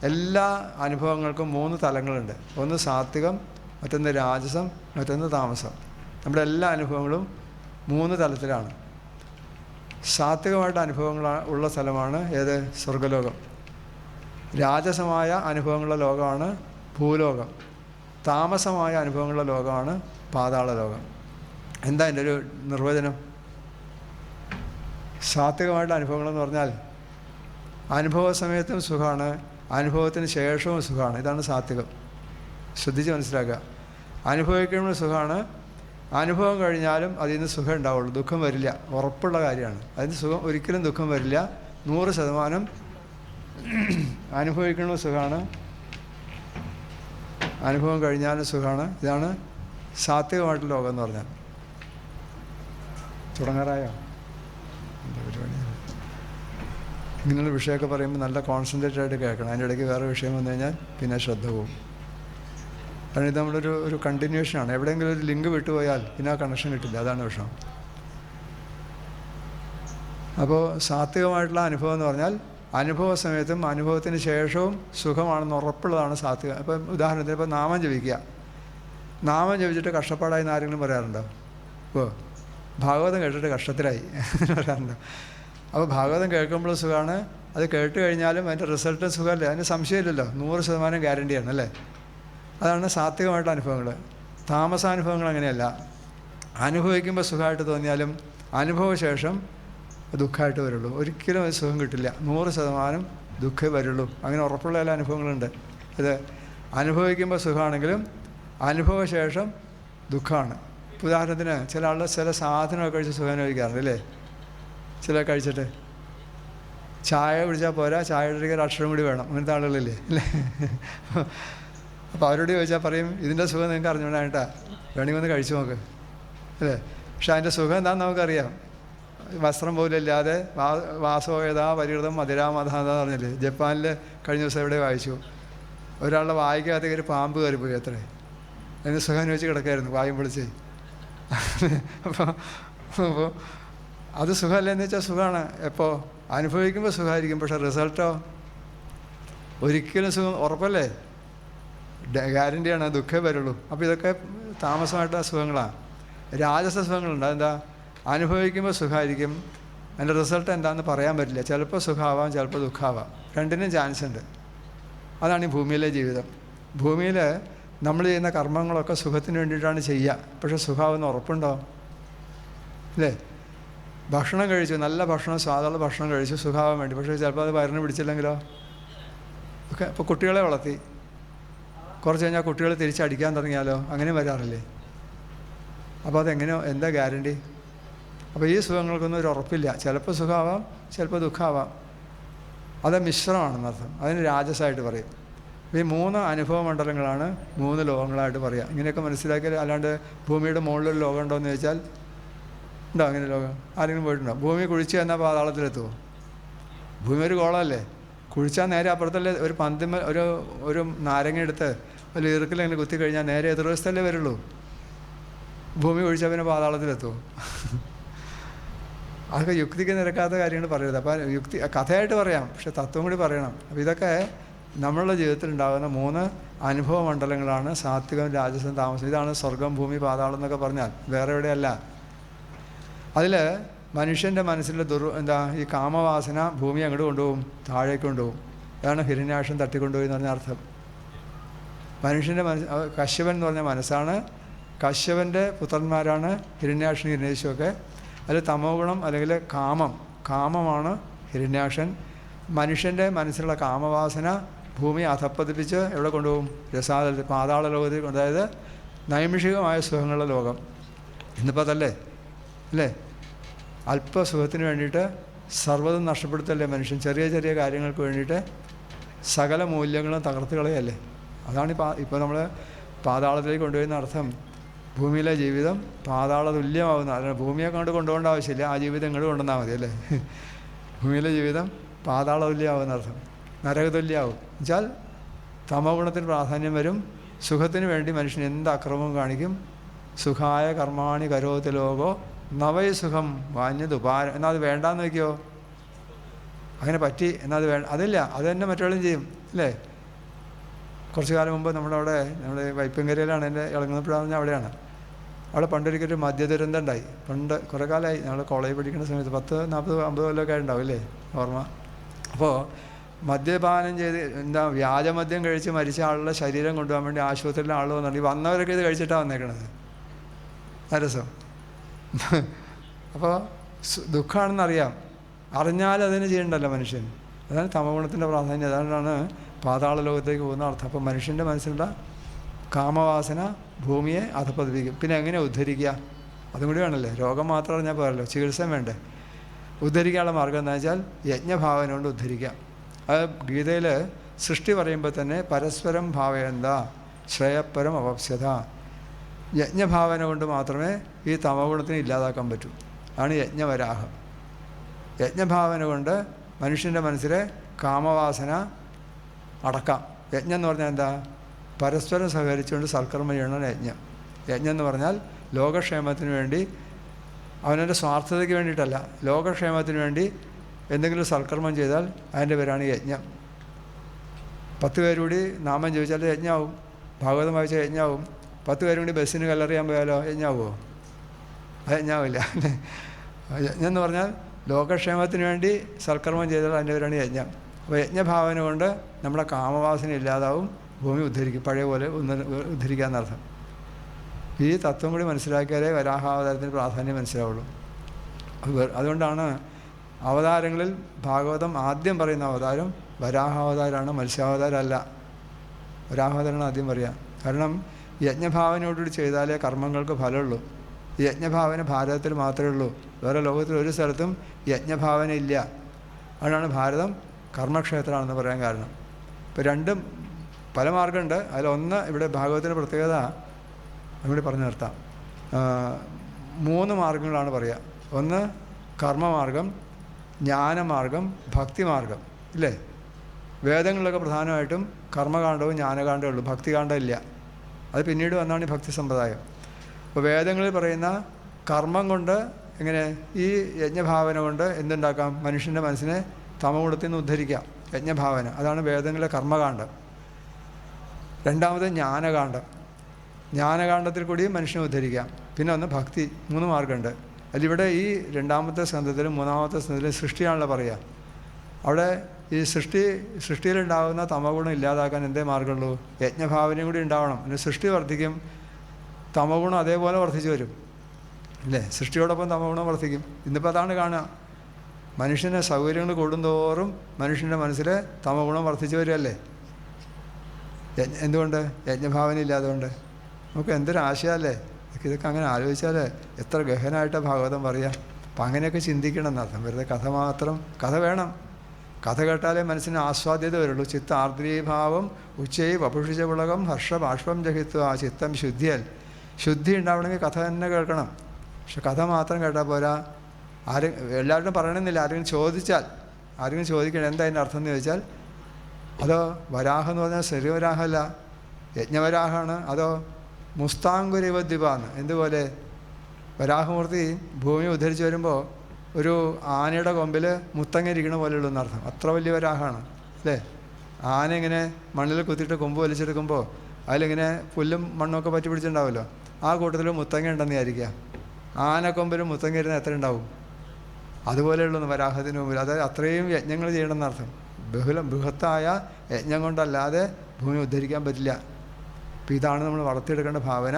എല്ലാ അനുഭവങ്ങൾക്കും 3 തലങ്ങളുണ്ട്. ഒന്ന് സാത്വികം, മറ്റൊന്ന് രാജസം, മറ്റൊന്ന് താമസം. നമ്മുടെ എല്ലാ അനുഭവങ്ങളും 3 തലത്തിലാണ്. സാത്വികമായിട്ട് അനുഭവങ്ങൾ ഉള്ള സ്ഥലമാണ് ഏത്? സ്വർഗലോകം. രാജസമായ അനുഭവങ്ങളുള്ള ലോകമാണ് ഭൂലോകം. താമസമായ അനുഭവങ്ങളുള്ള ലോകമാണ് പാതാള ലോകം. എന്താ എൻ്റെ ഒരു നിർവചനം? സാത്വികമായിട്ടുള്ള അനുഭവങ്ങളെന്ന് പറഞ്ഞാൽ അനുഭവ സമയത്തും സുഖമാണ്, അനുഭവത്തിന് ശേഷവും സുഖമാണ്. ഇതാണ് സാത്വികം. ശ്രദ്ധിച്ച് മനസ്സിലാക്കുക. അനുഭവിക്കുമ്പോൾ സുഖമാണ്, അനുഭവം കഴിഞ്ഞാലും അതിൽ നിന്ന് സുഖം ഉണ്ടാവുള്ളൂ, ദുഃഖം വരില്ല. ഉറപ്പുള്ള കാര്യമാണ്. അതിന് സുഖം ഒരിക്കലും ദുഃഖം വരില്ല. 100% അനുഭവിക്കുന്നത് സുഖമാണ്, അനുഭവം കഴിഞ്ഞാലും സുഖമാണ്. ഇതാണ് സാത്വികമായിട്ടുള്ള ലോകം എന്ന് പറഞ്ഞാൽ. തുടങ്ങാറായോ? എന്താ പരിപാടി? ഇങ്ങനെയുള്ള വിഷയമൊക്കെ പറയുമ്പോൾ നല്ല കോൺസെൻട്രേറ്റ് ആയിട്ട് കേൾക്കണം. അതിൻ്റെ ഇടയ്ക്ക് വേറെ വിഷയം വന്നു കഴിഞ്ഞാൽ പിന്നെ ശ്രദ്ധ പോകും. കാരണം ഇത് നമ്മളൊരു കണ്ടിന്യൂഷനാണ്. എവിടെയെങ്കിലും ഒരു ലിങ്ക് വിട്ടുപോയാൽ പിന്നെ ആ കണക്ഷൻ കിട്ടില്ല. അതാണ് വിഷയം. അപ്പോൾ സാത്വികമായിട്ടുള്ള അനുഭവം എന്ന് പറഞ്ഞാൽ അനുഭവ സമയത്തും അനുഭവത്തിന് ശേഷവും സുഖമാണെന്ന് ഉറപ്പുള്ളതാണ് സാത്വികം. ഇപ്പം ഉദാഹരണത്തിന് ഇപ്പോൾ നാമം ജപിക്കുക. നാമം ജപിച്ചിട്ട് കഷ്ടപ്പാടായി എന്ന് ആരെങ്കിലും പറയാറുണ്ടോ? ഇപ്പോൾ ഭാഗവതം കേട്ടിട്ട് കഷ്ടത്തിലായി പറയാറുണ്ടോ? അപ്പോൾ ഭാഗവതം കേൾക്കുമ്പോൾ സുഖമാണ്, അത് കേട്ട് കഴിഞ്ഞാലും അതിൻ്റെ റിസൾട്ടും സുഖമല്ലേ? അതിന് സംശയമില്ലല്ലോ. 100% ഗ്യാരണ്ടിയാണ് അല്ലേ? അതാണ് സാത്വികമായിട്ടുള്ള അനുഭവങ്ങൾ. താമസാനുഭവങ്ങൾ അങ്ങനെയല്ല. അനുഭവിക്കുമ്പോൾ സുഖമായിട്ട് തോന്നിയാലും അനുഭവശേഷം ദുഃഖമായിട്ട് വരുള്ളൂ. ഒരിക്കലും അത് സുഖം കിട്ടില്ല. 100% ദുഃഖമേ വരുള്ളൂ. അങ്ങനെ ഉറപ്പുള്ള എല്ലാ അനുഭവങ്ങളുണ്ട്. ഇത് അനുഭവിക്കുമ്പോൾ സുഖമാണെങ്കിലും അനുഭവശേഷം ദുഃഖമാണ്. ഉദാഹരണത്തിന് ചില ആളുകൾ ചില സാധനമൊക്കെ കഴിച്ച് സുഖം അനുഭവിക്കാറുണ്ട് അല്ലേ? ചില കഴിച്ചിട്ട് ചായ കുടിച്ചാൽ പോരാ, ചായയുടെ ഒരു അക്ഷരം കൂടി വേണം, അങ്ങനത്തെ ആളുകളില്ലേ അല്ലേ? അപ്പോൾ അവരോട് ചോദിച്ചാൽ പറയും ഇതിൻ്റെ സുഖം നിങ്ങൾക്ക് അറിഞ്ഞുകൊണ്ടായിട്ടാ, വേണമെങ്കിൽ ഒന്ന് കഴിച്ചു നോക്ക് അല്ലേ? പക്ഷെ അതിൻ്റെ സുഖം എന്താണെന്ന് നമുക്കറിയാം. വസ്ത്രം പോലും ഇല്ലാതെ വാസോയതാ പരിഹൃതം മധുരാമത എന്ന് പറഞ്ഞില്ലേ? ജപ്പാനിൽ കഴിഞ്ഞ ദിവസം എവിടെ വായിച്ചു, ഒരാളുടെ വായിക്കകത്തേക്ക് ഒരു പാമ്പ് കയറിപ്പോയി അത്രേ. അതിന് സുഖം അനുഭവിച്ച് കിടക്കായിരുന്നു വായും പൊളിച്ച്. അപ്പോൾ അത് സുഖമല്ലെന്ന് വെച്ചാൽ സുഖമാണ്. എപ്പോൾ അനുഭവിക്കുമ്പോൾ സുഖമായിരിക്കും, പക്ഷെ റിസൾട്ടോ ഒരിക്കലും സുഖം ഉറപ്പല്ലേ? ഗ്യാരണ്ടിയാണ്, ദുഃഖമേ വരുള്ളൂ. അപ്പോൾ ഇതൊക്കെ താമസമായിട്ടുള്ള സുഖങ്ങളാണ്. രാജസ സുഖങ്ങളുണ്ട്. അതെന്താ? അനുഭവിക്കുമ്പോൾ സുഖമായിരിക്കും, അതിൻ്റെ റിസൾട്ട് എന്താണെന്ന് പറയാൻ പറ്റില്ല. ചിലപ്പോൾ സുഖമാവാം, ചിലപ്പോൾ ദുഃഖമാവാം. രണ്ടിനും ചാൻസ് ഉണ്ട്. അതാണ് ഈ ഭൂമിയിലെ ജീവിതം. ഭൂമിയിൽ നമ്മൾ ചെയ്യുന്ന കർമ്മങ്ങളൊക്കെ സുഖത്തിന് വേണ്ടിയിട്ടാണ് ചെയ്യുക. പക്ഷെ സുഖമാവുന്ന ഉറപ്പുണ്ടോ? അല്ലേ? ഭക്ഷണം കഴിച്ചു, നല്ല ഭക്ഷണം, സ്വാദുള്ള ഭക്ഷണം കഴിച്ചു സുഖമാവാൻ വേണ്ടി. പക്ഷേ ചിലപ്പോൾ അത് വയറിന് പിടിച്ചില്ലെങ്കിലോ? ഒക്കെ ഇപ്പോൾ കുട്ടികളെ വളർത്തി കുറച്ച് കഴിഞ്ഞാൽ കുട്ടികൾ തിരിച്ചടിക്കാൻ തുടങ്ങിയാലോ? അങ്ങനെ വരാറില്ലേ? അപ്പോൾ അതെങ്ങനെയോ, എന്താ ഗ്യാരണ്ടി? അപ്പോൾ ഈ സുഖങ്ങൾക്കൊന്നും ഒരു ഉറപ്പില്ല. ചിലപ്പോൾ സുഖമാവാം, ചിലപ്പോൾ ദുഃഖമാവാം. അത് മിശ്രമാണെന്നർത്ഥം. അതിന് രാജസായിട്ട് പറയും. ഈ 3 അനുഭവ മണ്ഡലങ്ങളാണ് 3 ലോകങ്ങളായിട്ട് പറയുക. ഇങ്ങനെയൊക്കെ മനസ്സിലാക്കിയാൽ. അല്ലാണ്ട് ഭൂമിയുടെ മുകളിലൊരു ലോകം ഉണ്ടോ എന്ന് ചോദിച്ചാൽ ഉണ്ടോ അങ്ങനെ ലോകം? ആരെങ്കിലും പോയിട്ടുണ്ടോ? ഭൂമി കുഴിച്ച് എന്നാൽ പാതാളത്തിലെത്തുമോ? ഭൂമി ഒരു ഗോളമല്ലേ? കുഴിച്ചാൽ നേരെ അപ്പുറത്തല്ലേ? ഒരു പന്തിമ ഒരു നാരങ്ങ എടുത്ത് ഒരു ഇറുക്കിലെങ്ങനെ കുത്തി കഴിഞ്ഞാൽ നേരെ എതിർവശത്തല്ലേ വരുള്ളൂ. ഭൂമി കുഴിച്ചാൽ പിന്നെ പാതാളത്തിലെത്തുമോ? അതൊക്കെ യുക്തിക്ക് നിരക്കാത്ത കാര്യങ്ങൾ പറയരുത്. അപ്പോൾ യുക്തി കഥയായിട്ട് പറയാം, പക്ഷെ തത്വം കൂടി പറയണം. അപ്പോൾ ഇതൊക്കെ നമ്മളുടെ ജീവിതത്തിൽ ഉണ്ടാകുന്ന 3 അനുഭവ മണ്ഡലങ്ങളാണ് സാത്വികം, രാജസം, താമസം. ഇതാണ് സ്വർഗം, ഭൂമി, പാതാളം എന്നൊക്കെ പറഞ്ഞാൽ. വേറെ എവിടെയല്ല. അതിൽ മനുഷ്യൻ്റെ മനസ്സിലെ ഈ കാമവാസന ഭൂമി അങ്ങോട്ട് കൊണ്ടുപോകും, താഴേക്ക് കൊണ്ടുപോകും. അതാണ് ഹിരണ്യാക്ഷൻ തട്ടിക്കൊണ്ടുപോയി എന്ന് പറഞ്ഞ അർത്ഥം. മനുഷ്യൻ്റെ കശ്യപൻ എന്ന് പറഞ്ഞ മനസ്സാണ്. കശ്യപൻ്റെ പുത്രന്മാരാണ് ഹിരണ്യാക്ഷൻ, ഹിരണ്യേശ്വരൊക്കെ. അതിൽ തമോ ഗുണം അല്ലെങ്കിൽ കാമമാണ് ഹിരണ്യാക്ഷൻ. മനുഷ്യൻ്റെ മനസ്സിലുള്ള കാമവാസന ഭൂമി അധപ്പതിപ്പിച്ച് എവിടെ കൊണ്ടുപോകും? രസാതലത്തിൽ, പാതാള ലോകത്തിൽ. അതായത് നൈമിഷികമായ സുഖങ്ങളുടെ ലോകം. ഇന്നിപ്പോൾ അതല്ലേ അല്ലേ? അല്പസുഖത്തിന് വേണ്ടിയിട്ട് സർവ്വതും നഷ്ടപ്പെടുത്തല്ലേ മനുഷ്യൻ? ചെറിയ ചെറിയ കാര്യങ്ങൾക്ക് വേണ്ടിയിട്ട് സകല മൂല്യങ്ങളും തകർത്ത് കളയല്ലേ? അതാണ് ഇപ്പോൾ നമ്മൾ പാതാളത്തിലേക്ക് കൊണ്ടുപോകുന്ന അർത്ഥം. ഭൂമിയിലെ ജീവിതം പാതാള തുല്യമാവുന്ന, അല്ല ഭൂമിയെ കൊണ്ട് കൊണ്ടുപോകേണ്ട ആവശ്യമില്ല, ആ ജീവിതം ഇങ്ങോട്ട് കൊണ്ടുവന്നാൽ മതി അല്ലേ? ഭൂമിയിലെ ജീവിതം പാതാള തുല്യമാവുന്ന അർത്ഥം, നരകതുല്യമാവും. എന്നുവെച്ചാൽ തമോ ഗുണത്തിന് പ്രാധാന്യം വരും. സുഖത്തിന് വേണ്ടി മനുഷ്യൻ എന്ത് അക്രമവും കാണിക്കും. സുഖായ കർമാണി കരോതി ലോകോ നവൈ സുഖം വാന്യതുപാരം. എന്നാൽ അത് വേണ്ടാന്ന് വയ്ക്കുമോ? അങ്ങനെ പറ്റി എന്നാൽ അത് അതില്ല, അത് തന്നെ മറ്റുള്ളവരും ചെയ്യും അല്ലേ? കുറച്ച് കാലം മുമ്പ് നമ്മുടെ വൈപ്പങ്കരയിലാണ് എൻ്റെ ഇളങ്ങുന്നപ്പോഴാണ് അവിടെയാണ്. അവിടെ പണ്ടൊരിക്കലും മദ്യദുരന്തം ഉണ്ടായി. കുറേ കാലമായി, ഞങ്ങൾ കോളേജ് പഠിക്കുന്ന സമയത്ത് 10, 40, 50 കൊല്ലമൊക്കെ ഉണ്ടാവും അല്ലേ ഓർമ്മ. അപ്പോൾ മദ്യപാനം ചെയ്ത് വ്യാജമദ്യം കഴിച്ച് മരിച്ച ആളുടെ ശരീരം കൊണ്ടുപോകാൻ വേണ്ടി ആശുപത്രിയിലെ ആൾ വന്നിട്ടുണ്ട്. വന്നവരൊക്കെ ഇത് കഴിച്ചിട്ടാണ് വന്നേക്കണത്. രസം. അപ്പോൾ ദുഃഖമാണെന്നറിയാം, അറിഞ്ഞാൽ അതിന് ചെയ്യണ്ടല്ലോ മനുഷ്യൻ. അതാണ് തമോഗുണത്തിൻ്റെ പ്രാധാന്യം. അതുകൊണ്ടാണ് പാതാള ലോകത്തേക്ക് പോകുന്ന അർത്ഥം. അപ്പോൾ മനുഷ്യൻ്റെ മനസ്സിലുള്ള കാമവാസന ഭൂമിയെ അധപ്പതിപ്പിക്കും. പിന്നെ എങ്ങനെ ഉദ്ധരിക്കുക? അതും കൂടി വേണമല്ലേ. രോഗം മാത്രം അറിഞ്ഞാൽ പോരല്ലോ, ചികിത്സ വേണ്ടേ. ഉദ്ധരിക്കാനുള്ള മാർഗം എന്താ വെച്ചാൽ യജ്ഞഭാവന കൊണ്ട് ഉദ്ധരിക്കാം. അത് ഗീതയിൽ സൃഷ്ടി പറയുമ്പോൾ തന്നെ പരസ്പരം ഭാവയന്ത ശ്രേയപ്പരം അപപ്സ്യത. യജ്ഞഭാവന കൊണ്ട് മാത്രമേ ഈ തമോഗുണത്തിനെ ഇല്ലാതാക്കാൻ പറ്റൂ. ആണ് യജ്ഞവരാഹം. യജ്ഞഭാവന കൊണ്ട് മനുഷ്യൻ്റെ മനസ്സിലെ കാമവാസന അടക്കാം. യജ്ഞം എന്ന് പറഞ്ഞാൽ എന്താ? പരസ്പരം സഹകരിച്ചുകൊണ്ട് സൽക്കർമ്മം ചെയ്യണം യജ്ഞം. യജ്ഞം എന്ന് പറഞ്ഞാൽ ലോകക്ഷേമത്തിന് വേണ്ടി, അവനവൻ്റെ സ്വാർത്ഥതയ്ക്ക് വേണ്ടിയിട്ടല്ല, ലോകക്ഷേമത്തിന് വേണ്ടി എന്തെങ്കിലും സൽക്കർമ്മം ചെയ്താൽ അതിൻ്റെ പേരാണ് യജ്ഞം. 10 പേര് കൂടി നാമം ചോദിച്ചാൽ യജ്ഞമാവും. ഭാഗവതം വായിച്ചാൽ യജ്ഞമാവും. 10 പേരും കൂടി ബസ്സിന് കല്ലെറിയാൻ പോയാലോ യജ്ഞമാവുമോ? അത് യജ്ഞമാവില്ല. യജ്ഞം എന്ന് പറഞ്ഞാൽ ലോകക്ഷേമത്തിന് വേണ്ടി സൽക്കർമ്മം ചെയ്താൽ അതിൻ്റെ പേരാണ് യജ്ഞം. അപ്പോൾ യജ്ഞഭാവന കൊണ്ട് നമ്മുടെ കാമവാസന ഇല്ലാതാവും, ഭൂമി ഉദ്ധരിക്കും, പഴയ പോലെ ഉദ്ധരിക്കാമെന്നർത്ഥം. ഈ തത്വം കൂടി മനസ്സിലാക്കിയാലേ വരാഹാവതാരത്തിന് പ്രാധാന്യം മനസ്സിലാവുള്ളൂ. അതുകൊണ്ടാണ് അവതാരങ്ങളിൽ ഭാഗവതം ആദ്യം പറയുന്ന അവതാരം വരാഹാവതാരമാണ്, മത്സ്യാവതാരമല്ല. വരാഹാവതാരമാണ് ആദ്യം പറയുക. കാരണം യജ്ഞഭാവനയോടുകൂടി ചെയ്താലേ കർമ്മങ്ങൾക്ക് ഫലമുള്ളൂ. ഈ യജ്ഞഭാവന ഭാരതത്തിൽ മാത്രമേ ഉള്ളൂ. വേറെ ലോകത്തിൽ ഒരു സ്ഥലത്തും യജ്ഞഭാവന ഇല്ല. അതുകൊണ്ടാണ് ഭാരതം കർമ്മക്ഷേത്രമാണെന്ന് പറയാൻ കാരണം. ഇപ്പോൾ രണ്ടും പല മാർഗമുണ്ട്. അതിലൊന്ന് ഇവിടെ ഭാഗവതത്തിൻ്റെ പ്രത്യേകത ഇവിടെ പറഞ്ഞു നിർത്താം. 3 മാർഗങ്ങളാണ് പറയുക. ഒന്ന് കർമ്മമാർഗം, ജ്ഞാനമാർഗം, ഭക്തിമാർഗം. ഇല്ലേ? വേദങ്ങളിലൊക്കെ പ്രധാനമായിട്ടും കർമ്മകാണ്ഡവും ജ്ഞാനകാണ്ഡവും ഉള്ളൂ, ഭക്തികാണ്ഡം ഇല്ല. അത് പിന്നീട് വന്നാണ് ഈ ഭക്തി സമ്പ്രദായം. അപ്പോൾ വേദങ്ങളിൽ പറയുന്ന കർമ്മം കൊണ്ട് എങ്ങനെ ഈ യജ്ഞഭാവന കൊണ്ട് എന്തുണ്ടാക്കാം? മനുഷ്യൻ്റെ മനസ്സിനെ തമോഗുണത്തിൽ നിന്ന് ഉദ്ധരിക്കാം. യജ്ഞഭാവന, അതാണ് വേദങ്ങളിലെ കർമ്മകാണ്ഡം. രണ്ടാമത് ജ്ഞാനകാണ്ഡം. ജ്ഞാനകാണ്ഡത്തിൽ കൂടിയും മനുഷ്യനെ ഉദ്ധരിക്കാം. പിന്നെ ഒന്ന് ഭക്തി. 3 മാർഗമുണ്ട്. അതിലിവിടെ ഈ 2ാമത്തെ സ്കന്ധത്തിലും 3ാമത്തെ സ്കന്ധത്തിലും സൃഷ്ടിയാണല്ലോ പറയുക. അവിടെ ഈ സൃഷ്ടിയിലുണ്ടാകുന്ന തമോഗുണം ഇല്ലാതാക്കാൻ എന്തേ മാർഗമുള്ളൂ? യജ്ഞഭാവനയും കൂടി ഉണ്ടാവണം. പിന്നെ സൃഷ്ടി വർദ്ധിക്കും, തമോഗുണം അതേപോലെ വർദ്ധിച്ചു വരും. അല്ലേ? സൃഷ്ടിയോടൊപ്പം തമോഗുണം വർദ്ധിക്കും. ഇന്നിപ്പോൾ അതാണ് കാണുക. മനുഷ്യന് സൗകര്യങ്ങൾ കൂടുന്തോറും മനുഷ്യൻ്റെ മനസ്സിൽ തമോഗുണം വർദ്ധിച്ചു വരികയല്ലേ? എന്തുകൊണ്ട്? യജ്ഞഭാവന ഇല്ലാതുകൊണ്ട്. നമുക്ക് എന്തൊരാശയമല്ലേ ഇതൊക്കെ അങ്ങനെ ആലോചിച്ചാൽ എത്ര ഗഹനമായിട്ടാണ് ഭാഗവതം പറയുക. അപ്പം അങ്ങനെയൊക്കെ ചിന്തിക്കണം എന്നർത്ഥം. വെറുതെ കഥ മാത്രം. കഥ വേണം. കഥ കേട്ടാലേ മനസ്സിന് ആസ്വാദ്യത വരുള്ളൂ. ചിത്ത ആർദ്രീഭാവം ഉച്ചൈ വപുഷിച്ച പുളകം ഹർഷ ബാഷ്പം ജഹിത്വ ആ ചിത്തം ശുദ്ധിയൽ. ശുദ്ധി ഉണ്ടാവണമെങ്കിൽ കഥ തന്നെ കേൾക്കണം. പക്ഷെ കഥ മാത്രം കേട്ടാൽ പോരാ. എല്ലാവരും പറയണമെന്നില്ല. ആരെങ്കിലും ചോദിക്കണം എന്താ അതിൻ്റെ അർത്ഥം എന്ന് ചോദിച്ചാൽ, അതോ വരാഹം എന്ന് പറഞ്ഞാൽ ശരീരവരാഹമല്ല, യജ്ഞവരാഹമാണ്. അതോ മുസ്താങ്കുരിവദ്വിപാന്ന്. എന്തുപോലെ? വരാഹമൂർത്തി ഭൂമി ഉദ്ധരിച്ച് വരുമ്പോൾ ഒരു ആനയുടെ കൊമ്പിൽ മുത്തങ്ങ ഇരിക്കണ പോലെയുള്ളൂ എന്നർത്ഥം. അത്ര വലിയ വരാഹമാണ് അല്ലേ? ആന ഇങ്ങനെ മണ്ണിൽ കുത്തിയിട്ട് കൊമ്പ് വലിച്ചെടുക്കുമ്പോൾ അതിലിങ്ങനെ പുല്ലും മണ്ണൊക്കെ പറ്റി പിടിച്ചിട്ടുണ്ടാവുമല്ലോ. ആ കൂട്ടത്തിൽ മുത്തങ്ങ ഉണ്ടെന്ന് വിചാരിക്കുക. ആനക്കൊമ്പിലും മുത്തങ്ങ ഇരുന്ന് എത്ര ഉണ്ടാവും? അതുപോലെയുള്ളൂ വരാഹത്തിന് മുമ്പിൽ. അതായത് അത്രയും യജ്ഞങ്ങൾ ചെയ്യണമെന്നർത്ഥം. ബൃഹത്തായ യജ്ഞം കൊണ്ടല്ലാതെ ഭൂമി ഉദ്ധരിക്കാൻ പറ്റില്ല. അപ്പോൾ ഇതാണ് നമ്മൾ വളർത്തിയെടുക്കേണ്ട ഭാവന.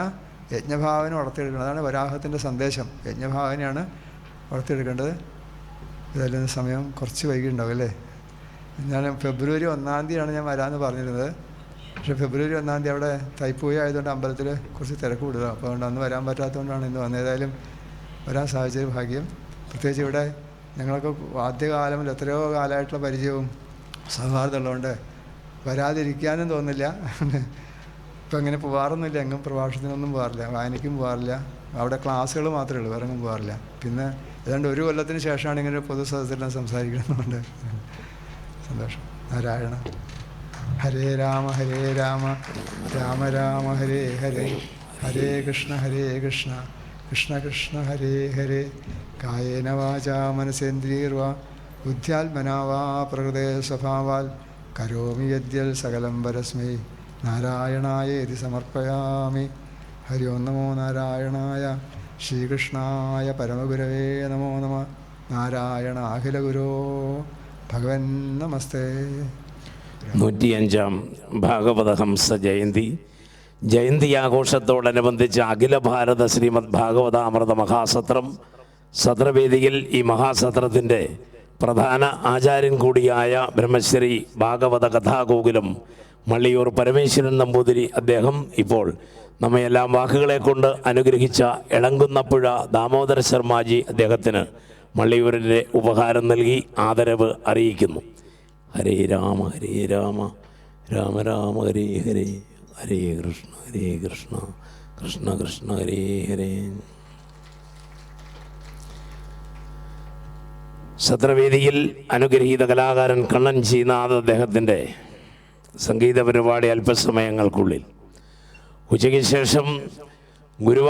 യജ്ഞഭാവന വളർത്തിയെടുക്കേണ്ടത്. അതാണ് വരാഹത്തിൻ്റെ സന്ദേശം. യജ്ഞഭാവനയാണ് വളർത്തിയെടുക്കേണ്ടത്. ഇതെല്ലാം സമയം കുറച്ച് വൈകിട്ടുണ്ടാവും അല്ലേ? ഞാൻ ഫെബ്രുവരി 1-ാം തീയതിയാണ് ഞാൻ വരാമെന്ന് പറഞ്ഞിരുന്നത്. പക്ഷേ ഫെബ്രുവരി 1-ാം തീയതി അവിടെ തൈപ്പൂയ ആയതുകൊണ്ട് അമ്പലത്തിൽ കുറച്ച് തിരക്ക് കൂടുതലാണ്. അപ്പോൾ അതുകൊണ്ട് അന്ന് വരാൻ പറ്റാത്തതുകൊണ്ടാണ് ഇന്ന് വന്നത്. ഏതായാലും വരാൻ സാധിച്ചൊരു ഭാഗ്യം. പ്രത്യേകിച്ച് ഇവിടെ ഞങ്ങളൊക്കെ ആദ്യകാലം എത്രയോ കാലമായിട്ടുള്ള പരിചയവും സൗഹാർദ്ദമുള്ളതുകൊണ്ട് വരാതിരിക്കാനും തോന്നില്ല. ഇപ്പം അങ്ങനെ പോകാറൊന്നുമില്ല. എങ്ങും പ്രഭാഷണത്തിനൊന്നും പോകാറില്ല, വായനയ്ക്കും പോകാറില്ല. അവിടെ ക്ലാസ്സുകൾ മാത്രമേ ഉള്ളൂ, വേറെ എങ്ങും പോകാറില്ല. പിന്നെ ഏതാണ്ട് 1 കൊല്ലത്തിന് ശേഷമാണ് ഇങ്ങനെ ഒരു പൊതു സദസ്സിലെല്ലാം സംസാരിക്കണമെന്നുണ്ട്. സന്തോഷം. നാരായണ. ഹരേ രാമ രാമ രാമ ഹരേ ഹരേ, ഹരേ കൃഷ്ണ കൃഷ്ണ കൃഷ്ണ ഹരേ ഹരേ. കായേന വാചാ മനസേന്ദ്രിയർവാ ബുദ്ധ്യാത്മനാ വാ പ്രകൃതേ സ്വഭാവാൽ കരോമി യദ്യൽ സകലം പരസ്മൈ നാരായണായേതി സമർപ്പയാമി. ഹരി ഓം നമോ നാരായണായ. ശ്രീകൃഷ്ണായ പരമഗുരവേ നമോ നമഃ. നാരായണ അഖില ഗുരോ ഭഗവൻ നമസ്തേ. 105-ാം ഭാഗവത ഹംസ ജയന്തി ആഘോഷത്തോടനുബന്ധിച്ച് അഖില ഭാരത ശ്രീമദ് ഭാഗവതാമൃത മഹാസത്രം സത്രവേദിയിൽ ഈ മഹാസത്രത്തിൻ്റെ പ്രധാന ആചാര്യൻ കൂടിയായ ബ്രഹ്മശ്രീ ഭാഗവത കഥാഗോകുലം മള്ളിയൂർ പരമേശ്വരൻ നമ്പൂതിരി അദ്ദേഹം ഇപ്പോൾ നമ്മയെല്ലാം വാക്കുകളെ കൊണ്ട് അനുഗ്രഹിച്ച എളങ്കുന്നപ്പുഴ ദാമോദര ശർമാജി അദ്ദേഹത്തിന് മള്ളിയൂരിൻ്റെ ഉപഹാരം നൽകി ആദരവ് അറിയിക്കുന്നു. ഹരേ രാമ ഹരേ രാമ രാമ രാമ ഹരേ ഹരേ ഹരേ കൃഷ്ണ കൃഷ്ണ കൃഷ്ണ ഹരേ ഹരേ. സത്രവേദിയിൽ അനുഗ്രഹീത കലാകാരൻ കണ്ണൻ ചീനാഥ് അദ്ദേഹത്തിൻ്റെ സംഗീത പരിപാടി അല്പസമയങ്ങൾക്കുള്ളിൽ. ഉച്ചയ്ക്ക് ശേഷം